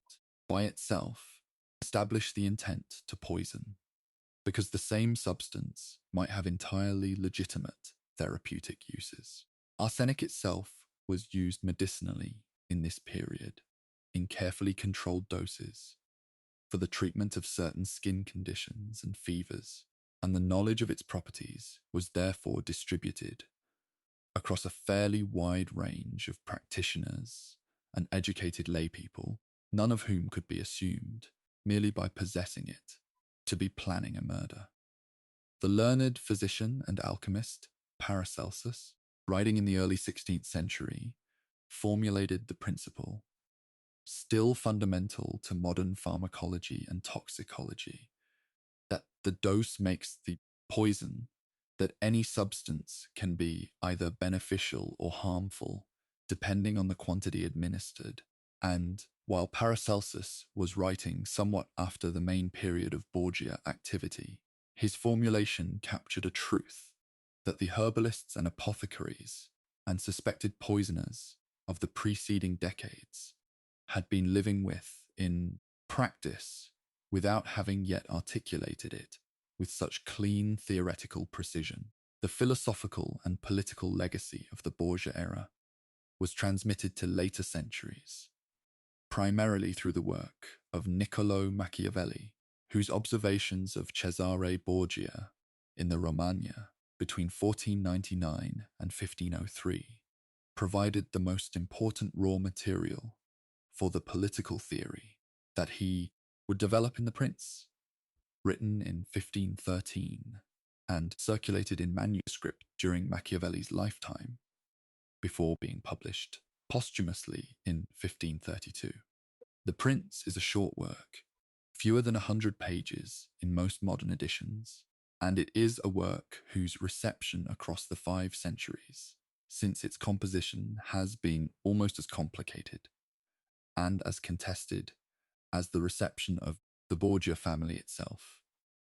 by itself, establish the intent to poison, because the same substance might have entirely legitimate therapeutic uses. Arsenic itself was used medicinally in this period, in carefully controlled doses, for the treatment of certain skin conditions and fevers, and the knowledge of its properties was therefore distributed across a fairly wide range of practitioners and educated laypeople, none of whom could be assumed, merely by possessing it, to be planning a murder. The learned physician and alchemist Paracelsus, writing in the early 16th century, formulated the principle, still fundamental to modern pharmacology and toxicology, that the dose makes the poison, that any substance can be either beneficial or harmful, depending on the quantity administered. And while Paracelsus was writing somewhat after the main period of Borgia activity, his formulation captured a truth that the herbalists and apothecaries and suspected poisoners of the preceding decades had been living with in practice without having yet articulated it with such clean theoretical precision. The philosophical and political legacy of the Borgia era was transmitted to later centuries, primarily through the work of Niccolo Machiavelli, whose observations of Cesare Borgia in the Romagna between 1499 and 1503 provided the most important raw material for the political theory that he would develop in The Prince, written in 1513 and circulated in manuscript during Machiavelli's lifetime, before being published posthumously in 1532. The Prince is a short work, fewer than 100 pages in most modern editions, and it is a work whose reception across the 5 centuries since its composition has been almost as complicated and as contested as the reception of the Borgia family itself.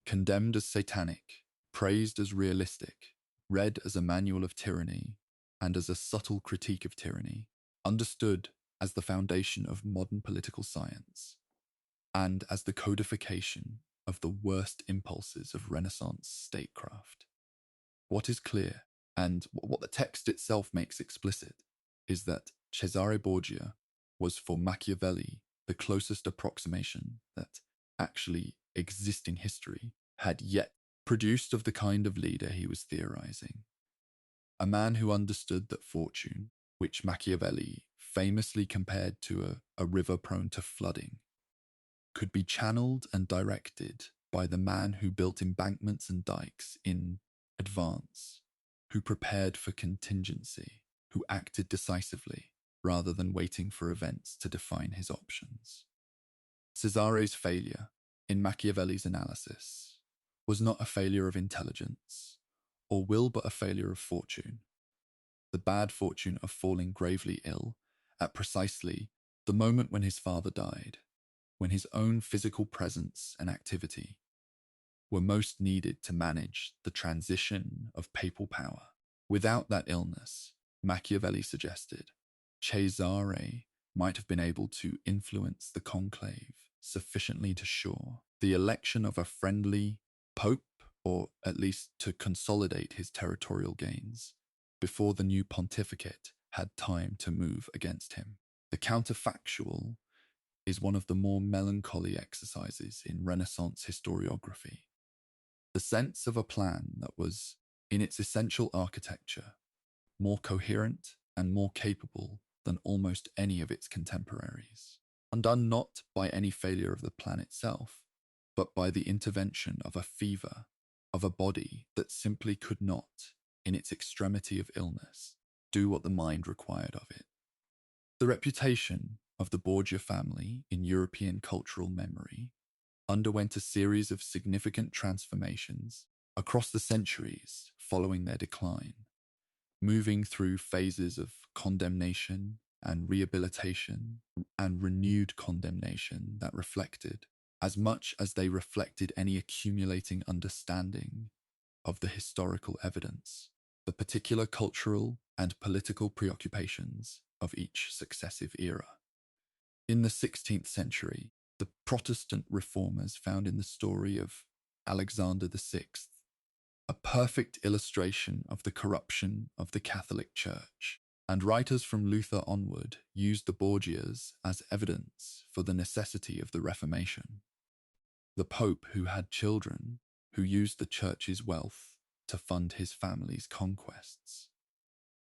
Condemned as satanic, praised as realistic, read as a manual of tyranny, and as a subtle critique of tyranny, understood as the foundation of modern political science, and as the codification of the worst impulses of Renaissance statecraft. What is clear, and what the text itself makes explicit, is that Cesare Borgia was for Machiavelli the closest approximation that actually exist in history had yet produced of the kind of leader he was theorizing. A man who understood that fortune, which Machiavelli famously compared to a river prone to flooding, could be channeled and directed by the man who built embankments and dikes in advance, who prepared for contingency, who acted decisively rather than waiting for events to define his options. Cesare's failure, in Machiavelli's analysis, was not a failure of intelligence, or will but a failure of fortune, the bad fortune of falling gravely ill at precisely the moment when his father died, when his own physical presence and activity were most needed to manage the transition of papal power. Without that illness, Machiavelli suggested, Cesare might have been able to influence the conclave sufficiently to assure the election of a friendly pope, or at least to consolidate his territorial gains, before the new pontificate had time to move against him. The counterfactual is one of the more melancholy exercises in Renaissance historiography. The sense of a plan that was, in its essential architecture, more coherent and more capable than almost any of its contemporaries, undone not by any failure of the plan itself, but by the intervention of a fever, of a body that simply could not, in its extremity of illness, do what the mind required of it. The reputation of the Borgia family in European cultural memory underwent a series of significant transformations across the centuries following their decline, moving through phases of condemnation and rehabilitation and renewed condemnation that reflected, as much as they reflected any accumulating understanding of the historical evidence, the particular cultural and political preoccupations of each successive era. In the 16th century, the Protestant reformers found in the story of Alexander VI a perfect illustration of the corruption of the Catholic Church, and writers from Luther onward used the Borgias as evidence for the necessity of the Reformation. The Pope, who had children, who used the Church's wealth to fund his family's conquests,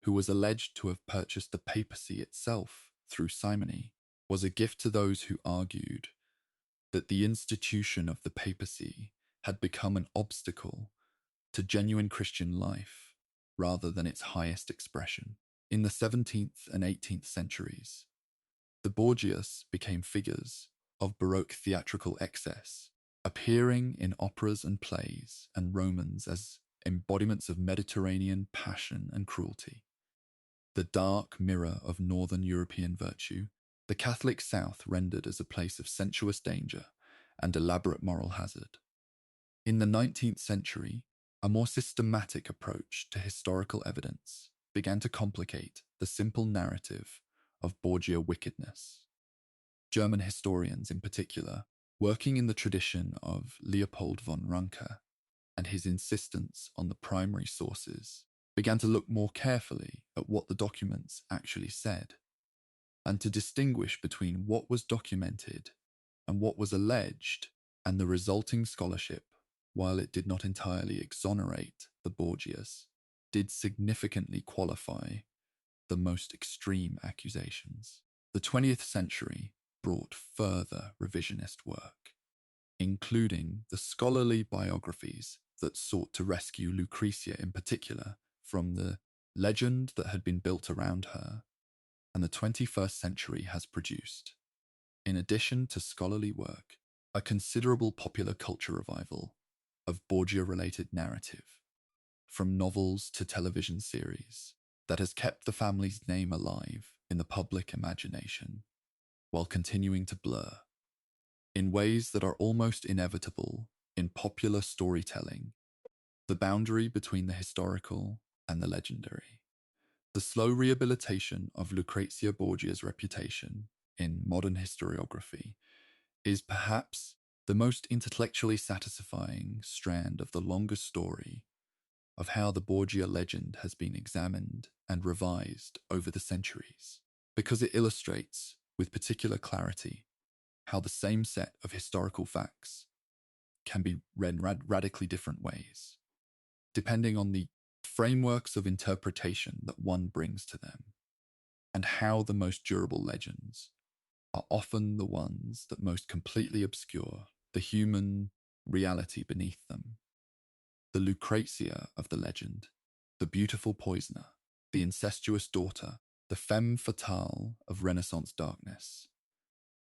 who was alleged to have purchased the papacy itself through simony, was a gift to those who argued that the institution of the papacy had become an obstacle to genuine Christian life rather than its highest expression. In the 17th and 18th centuries, the Borgias became figures of Baroque theatrical excess, appearing in operas and plays and romans as embodiments of Mediterranean passion and cruelty. The dark mirror of Northern European virtue, the Catholic South rendered as a place of sensuous danger and elaborate moral hazard. In the 19th century, a more systematic approach to historical evidence began to complicate the simple narrative of Borgia wickedness. German historians, in particular, working in the tradition of Leopold von Ranke and his insistence on the primary sources, began to look more carefully at what the documents actually said, and to distinguish between what was documented and what was alleged, and the resulting scholarship, while it did not entirely exonerate the Borgias, did significantly qualify the most extreme accusations. The 20th century brought further revisionist work, including the scholarly biographies that sought to rescue Lucrezia in particular from the legend that had been built around her, and the 21st century has produced, in addition to scholarly work, a considerable popular culture revival of Borgia-related narrative, from novels to television series, that has kept the family's name alive in the public imagination, while continuing to blur, in ways that are almost inevitable in popular storytelling, the boundary between the historical and the legendary. The slow rehabilitation of Lucrezia Borgia's reputation in modern historiography is perhaps the most intellectually satisfying strand of the longer story of how the Borgia legend has been examined and revised over the centuries, because it illustrates with particular clarity how the same set of historical facts can be read radically different ways, depending on the frameworks of interpretation that one brings to them, and how the most durable legends are often the ones that most completely obscure the human reality beneath them. The Lucrezia of the legend, the beautiful poisoner, the incestuous daughter, the femme fatale of Renaissance darkness,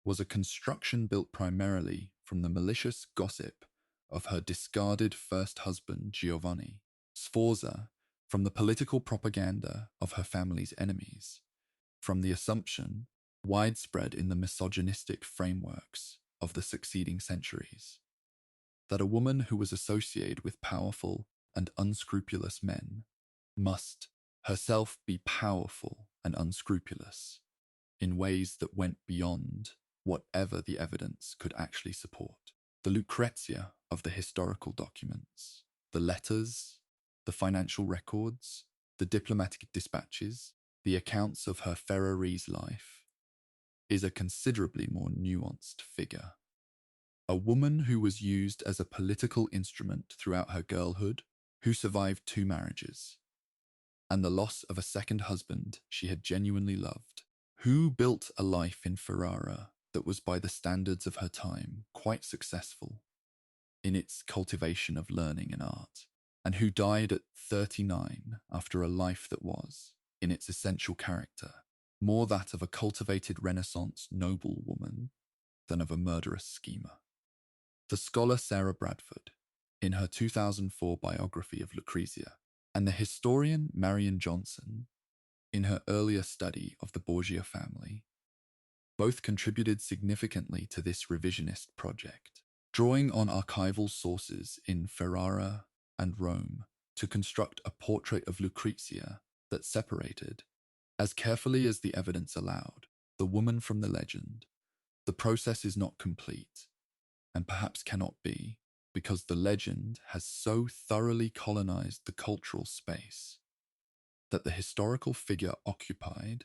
was a construction built primarily from the malicious gossip of her discarded first husband Giovanni, Sforza from the political propaganda of her family's enemies, from the assumption, widespread in the misogynistic frameworks of the succeeding centuries, that a woman who was associated with powerful and unscrupulous men must herself be powerful and unscrupulous in ways that went beyond whatever the evidence could actually support. The Lucrezia of the historical documents, the letters, the financial records, the diplomatic dispatches, the accounts of her Ferrarese life, is a considerably more nuanced figure. A woman who was used as a political instrument throughout her girlhood, who survived 2 marriages, and the loss of a second husband she had genuinely loved. Who built a life in Ferrara that was, by the standards of her time, quite successful in its cultivation of learning and art, and who died at 39 after a life that was, in its essential character, more that of a cultivated Renaissance noblewoman than of a murderous schemer. The scholar Sarah Bradford, in her 2004 biography of Lucrezia, and the historian Marion Johnson, in her earlier study of the Borgia family, both contributed significantly to this revisionist project, drawing on archival sources in Ferrara and Rome to construct a portrait of Lucrezia that separated, as carefully as the evidence allowed, the woman from the legend. The process is not complete, and perhaps cannot be, because the legend has so thoroughly colonized the cultural space that the historical figure occupied,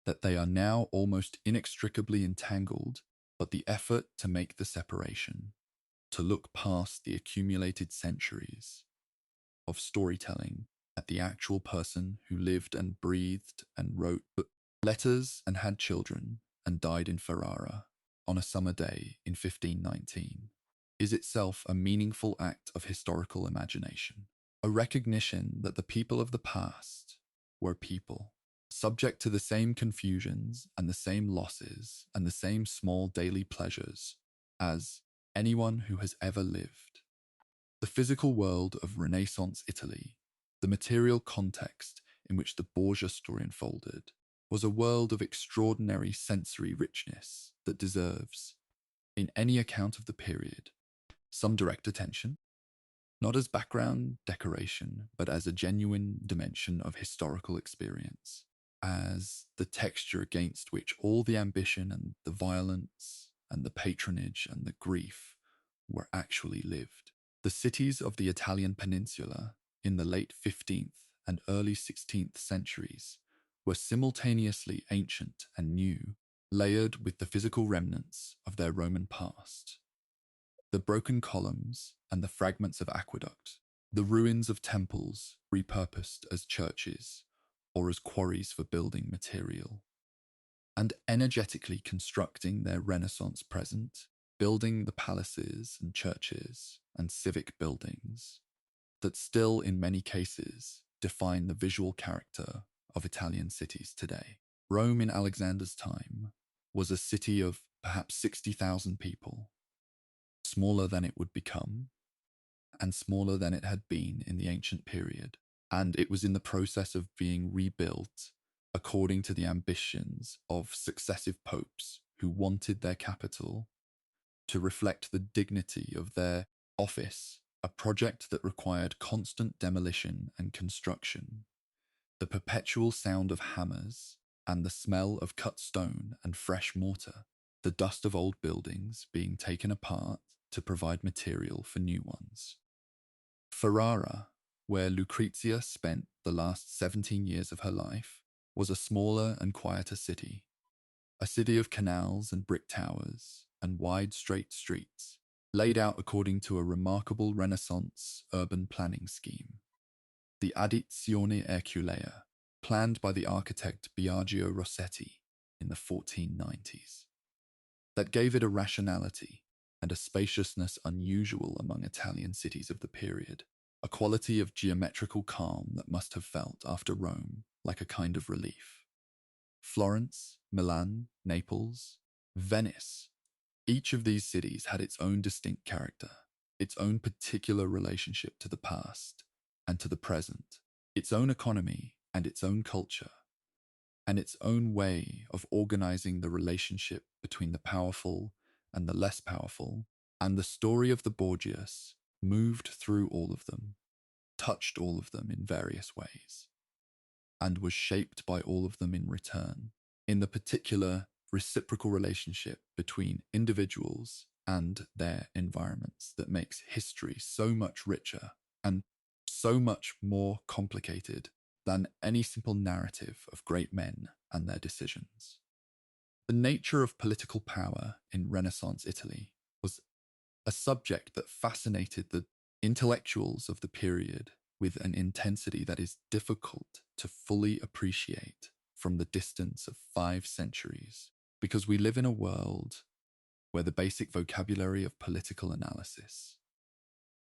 that they are now almost inextricably entangled, but the effort to make the separation, to look past the accumulated centuries of storytelling at the actual person who lived and breathed and wrote letters and had children and died in Ferrara on a summer day in 1519, is itself a meaningful act of historical imagination, a recognition that the people of the past were people, subject to the same confusions and the same losses and the same small daily pleasures as anyone who has ever lived. The physical world of Renaissance Italy, the material context in which the Borgia story unfolded, was a world of extraordinary sensory richness that deserves, in any account of the period, some direct attention, not as background decoration, but as a genuine dimension of historical experience, as the texture against which all the ambition and the violence and the patronage and the grief were actually lived. The cities of the Italian peninsula in the late 15th and early 16th centuries were simultaneously ancient and new, layered with the physical remnants of their Roman past. The broken columns and the fragments of aqueduct, the ruins of temples repurposed as churches or as quarries for building material, and energetically constructing their Renaissance present, building the palaces and churches and civic buildings that still, in many cases, define the visual character of Italian cities today. Rome in Alexander's time was a city of perhaps 60,000 people, smaller than it would become, and smaller than it had been in the ancient period, and it was in the process of being rebuilt according to the ambitions of successive popes who wanted their capital to reflect the dignity of their office, a project that required constant demolition and construction, the perpetual sound of hammers, and the smell of cut stone and fresh mortar, the dust of old buildings being taken apart to provide material for new ones. Ferrara, where Lucrezia spent the last 17 years of her life, was a smaller and quieter city, a city of canals and brick towers and wide straight streets, laid out according to a remarkable Renaissance urban planning scheme, the Addizione Erculea, planned by the architect Biagio Rossetti in the 1490s, that gave it a rationality and a spaciousness unusual among Italian cities of the period, a quality of geometrical calm that must have felt after Rome like a kind of relief. Florence, Milan, Naples, Venice, each of these cities had its own distinct character, its own particular relationship to the past and to the present, its own economy and its own culture, and its own way of organizing the relationship between the powerful and the less powerful, and the story of the Borgias moved through all of them, touched all of them in various ways, and was shaped by all of them in return, in the particular reciprocal relationship between individuals and their environments that makes history so much richer and so much more complicated than any simple narrative of great men and their decisions. The nature of political power in Renaissance Italy was a subject that fascinated the intellectuals of the period with an intensity that is difficult to fully appreciate from the distance of 5 centuries, because we live in a world where the basic vocabulary of political analysis,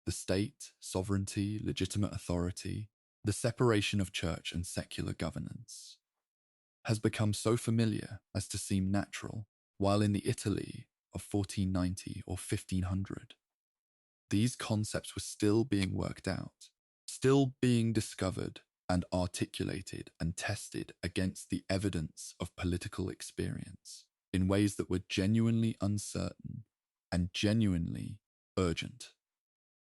the state, sovereignty, legitimate authority, the separation of church and secular governance, has become so familiar as to seem natural, while in the Italy of 1490 or 1500, these concepts were still being worked out, still being discovered and articulated and tested against the evidence of political experience in ways that were genuinely uncertain and genuinely urgent.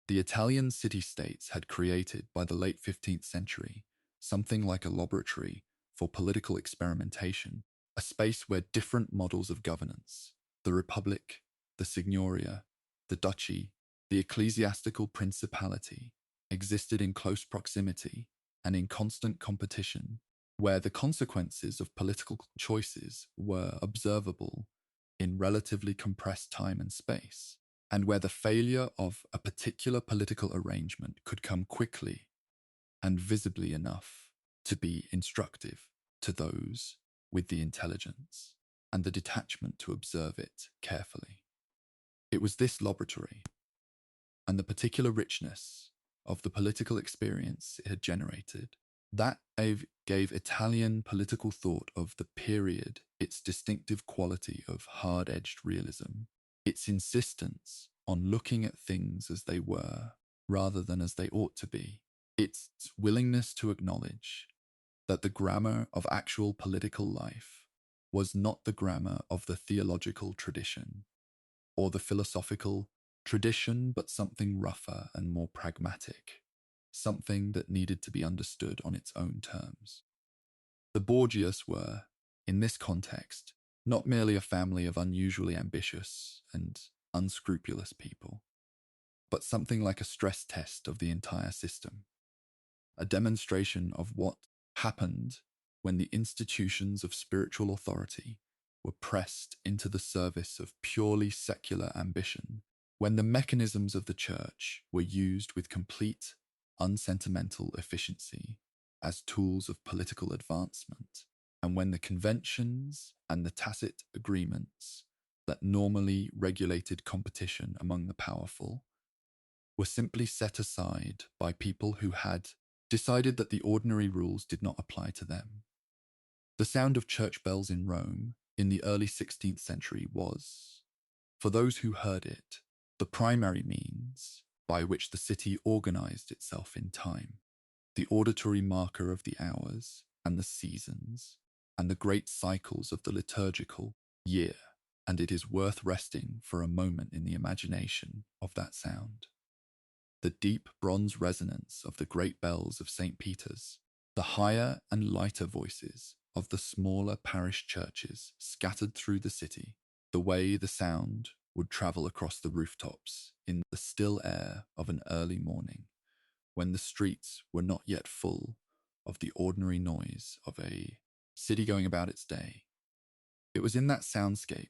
The Italian city-states had created, by the late 15th century, something like a laboratory for political experimentation, a space where different models of governance, the republic, the signoria, the duchy, the ecclesiastical principality, existed in close proximity and in constant competition, where the consequences of political choices were observable in relatively compressed time and space, and where the failure of a particular political arrangement could come quickly and visibly enough to be instructive to those with the intelligence and the detachment to observe it carefully. It was this laboratory and the particular richness of the political experience it had generated that gave Italian political thought of the period its distinctive quality of hard-edged realism, its insistence on looking at things as they were rather than as they ought to be, its willingness to acknowledge that the grammar of actual political life was not the grammar of the theological tradition or the philosophical tradition, but something rougher and more pragmatic, something that needed to be understood on its own terms. The Borgias were, in this context, not merely a family of unusually ambitious and unscrupulous people, but something like a stress test of the entire system, a demonstration of what happened when the institutions of spiritual authority were pressed into the service of purely secular ambition, when the mechanisms of the church were used with complete, unsentimental efficiency as tools of political advancement, and when the conventions and the tacit agreements that normally regulated competition among the powerful were simply set aside by people who had decided that the ordinary rules did not apply to them. The sound of church bells in Rome in the early 16th century was, for those who heard it, the primary means by which the city organized itself in time, the auditory marker of the hours and the seasons and the great cycles of the liturgical year, and it is worth resting for a moment in the imagination of that sound. The deep bronze resonance of the great bells of St. Peter's, the higher and lighter voices of the smaller parish churches scattered through the city, the way the sound would travel across the rooftops in the still air of an early morning, when the streets were not yet full of the ordinary noise of a city going about its day. It was in that soundscape,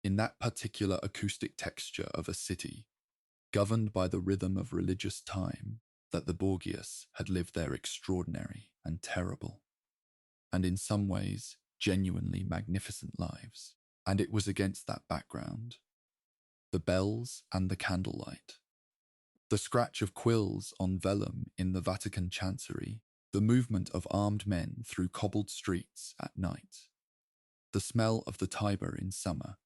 in that particular acoustic texture of a city, governed by the rhythm of religious time, that the Borgias had lived their extraordinary and terrible, and in some ways genuinely magnificent lives. And it was against that background, the bells and the candlelight, the scratch of quills on vellum in the Vatican chancery, the movement of armed men through cobbled streets at night, the smell of the Tiber in summer,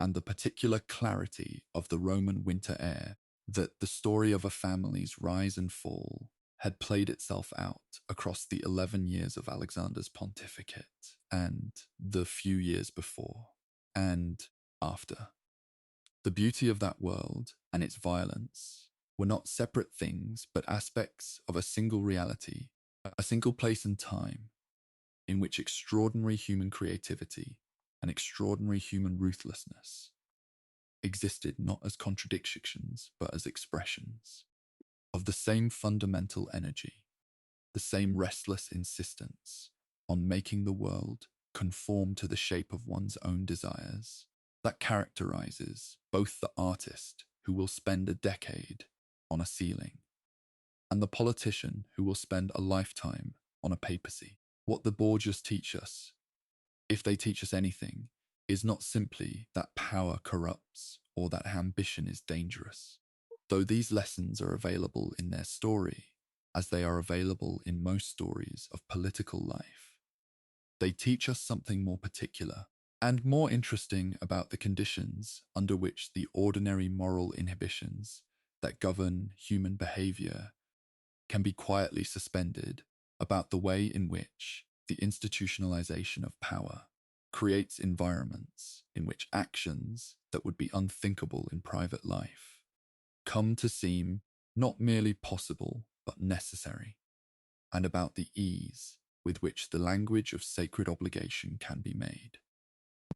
and the particular clarity of the Roman winter air, that the story of a family's rise and fall had played itself out across the 11 years of Alexander's pontificate, and the few years before and after. The beauty of that world and its violence were not separate things, but aspects of a single reality, a single place and time, in which extraordinary human creativity and extraordinary human ruthlessness existed not as contradictions, but as expressions of the same fundamental energy, the same restless insistence on making the world conform to the shape of one's own desires, that characterizes both the artist who will spend a decade on a ceiling and the politician who will spend a lifetime on a papacy. What the Borgias teach us, if they teach us anything, is not simply that power corrupts or that ambition is dangerous. Though these lessons are available in their story, as they are available in most stories of political life, they teach us something more particular and more interesting about the conditions under which the ordinary moral inhibitions that govern human behavior can be quietly suspended, about the way in which the institutionalization of power creates environments in which actions that would be unthinkable in private life come to seem not merely possible but necessary, and about the ease with which the language of sacred obligation can be made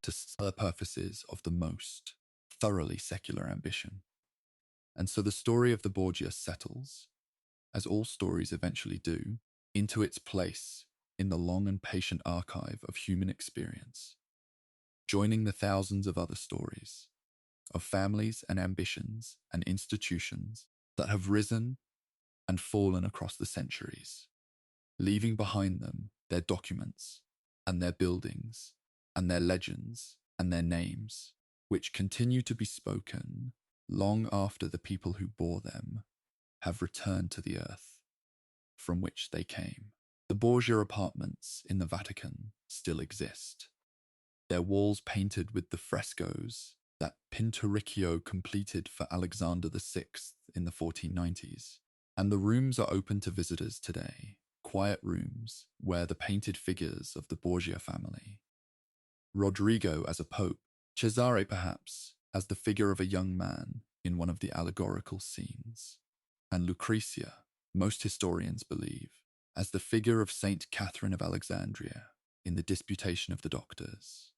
to the purposes of the most thoroughly secular ambition. And so the story of the Borgia settles, as all stories eventually do, into its place in the long and patient archive of human experience, joining the thousands of other stories of families and ambitions and institutions that have risen and fallen across the centuries, leaving behind them their documents and their buildings and their legends and their names, which continue to be spoken long after the people who bore them have returned to the earth from which they came. The Borgia apartments in the Vatican still exist, their walls painted with the frescoes that Pinturicchio completed for Alexander VI in the 1490s, and the rooms are open to visitors today, quiet rooms where the painted figures of the Borgia family, Rodrigo as a pope, Cesare perhaps as the figure of a young man in one of the allegorical scenes, and Lucrezia, most historians believe, as the figure of Saint Catherine of Alexandria in the Disputation of the Doctors,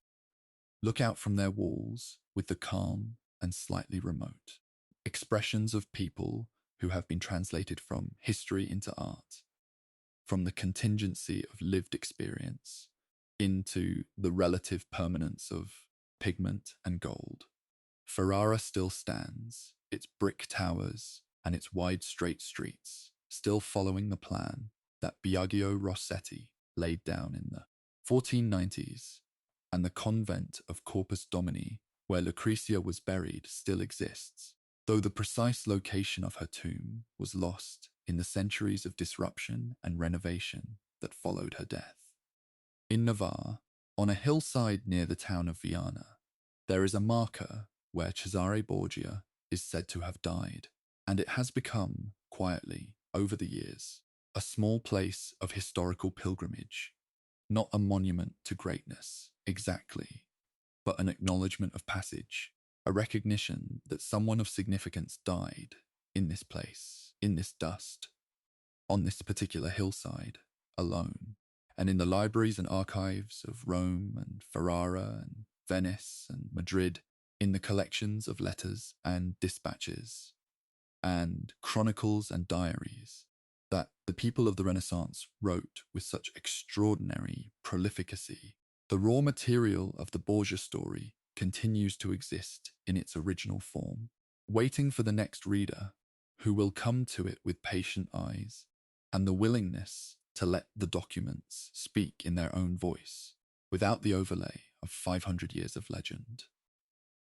look out from their walls with the calm and slightly remote expressions of people who have been translated from history into art, from the contingency of lived experience into the relative permanence of pigment and gold. Ferrara still stands, its brick towers and its wide straight streets still following the plan that Biagio Rossetti laid down in the 1490s, and the convent of Corpus Domini, where Lucrezia was buried, still exists, though the precise location of her tomb was lost in the centuries of disruption and renovation that followed her death. In Navarre, on a hillside near the town of Viana, there is a marker where Cesare Borgia is said to have died, and it has become, quietly, over the years, a small place of historical pilgrimage, not a monument to greatness, exactly, but an acknowledgement of passage, a recognition that someone of significance died in this place, in this dust, on this particular hillside, alone. And in the libraries and archives of Rome and Ferrara and Venice and Madrid, in the collections of letters and dispatches and chronicles and diaries that the people of the Renaissance wrote with such extraordinary prolificacy, the raw material of the Borgia story continues to exist in its original form, waiting for the next reader who will come to it with patient eyes and the willingness to let the documents speak in their own voice, without the overlay of 500 years of legend,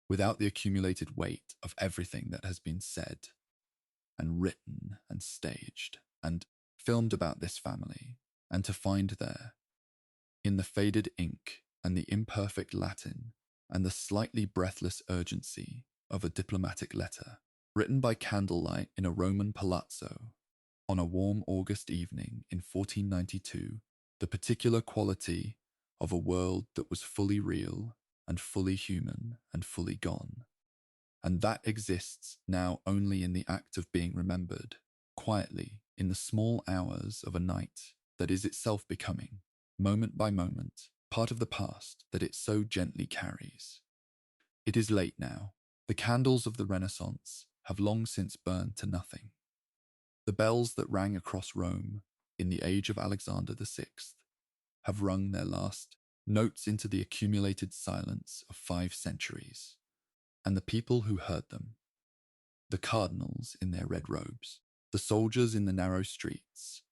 without the accumulated weight of everything that has been said and written and staged and filmed about this family, and to find there, in the faded ink and the imperfect Latin and the slightly breathless urgency of a diplomatic letter, written by candlelight in a Roman palazzo on a warm August evening in 1492, the particular quality of a world that was fully real and fully human and fully gone, and that exists now only in the act of being remembered, quietly, in the small hours of a night that is itself becoming, moment by moment, part of the past that it so gently carries. It is late now. The candles of the Renaissance have long since burned to nothing. The bells that rang across Rome in the age of Alexander VI have rung their last notes into the accumulated silence of 5 centuries, and the people who heard them, the cardinals in their red robes, The soldiers in the narrow streets,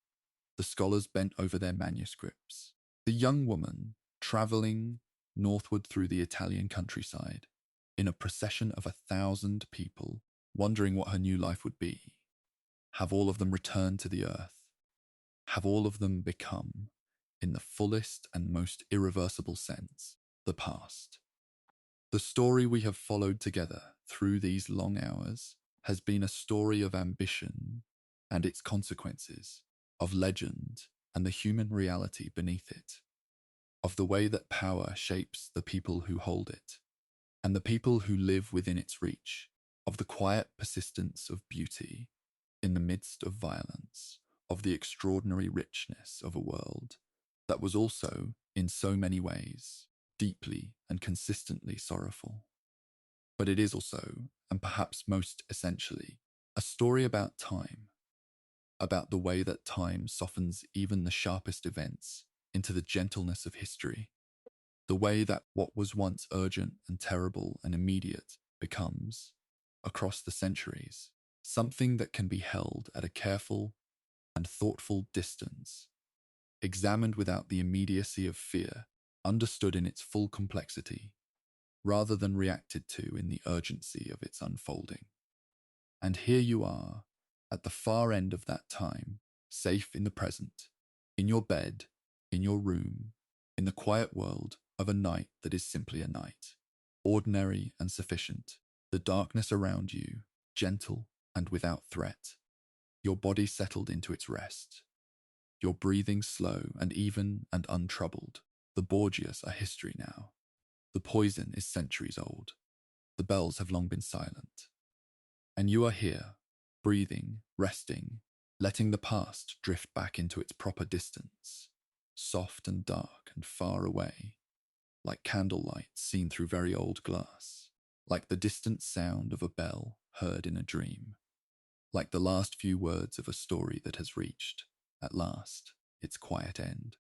the scholars bent over their manuscripts, the young woman travelling northward through the Italian countryside in a procession of 1,000 people, wondering what her new life would be. Have all of them returned to the earth? Have all of them become, in the fullest and most irreversible sense, the past? The story we have followed together through these long hours has been a story of ambition and its consequences, of legend and the human reality beneath it, of the way that power shapes the people who hold it, and the people who live within its reach, of the quiet persistence of beauty in the midst of violence, of the extraordinary richness of a world that was also, in so many ways, deeply and consistently sorrowful. But it is also, and perhaps most essentially, a story about time, about the way that time softens even the sharpest events into the gentleness of history, the way that what was once urgent and terrible and immediate becomes, across the centuries, something that can be held at a careful and thoughtful distance, examined without the immediacy of fear, understood in its full complexity, rather than reacted to in the urgency of its unfolding. And here you are, at the far end of that time, safe in the present, in your bed, in your room, in the quiet world of a night that is simply a night, ordinary and sufficient, the darkness around you, gentle and without threat, your body settled into its rest, your breathing slow and even and untroubled. The Borgias are history now. The poison is centuries old. The bells have long been silent. And you are here, breathing, resting, letting the past drift back into its proper distance, soft and dark and far away, like candlelight seen through very old glass, like the distant sound of a bell heard in a dream, like the last few words of a story that has reached, at last, its quiet end.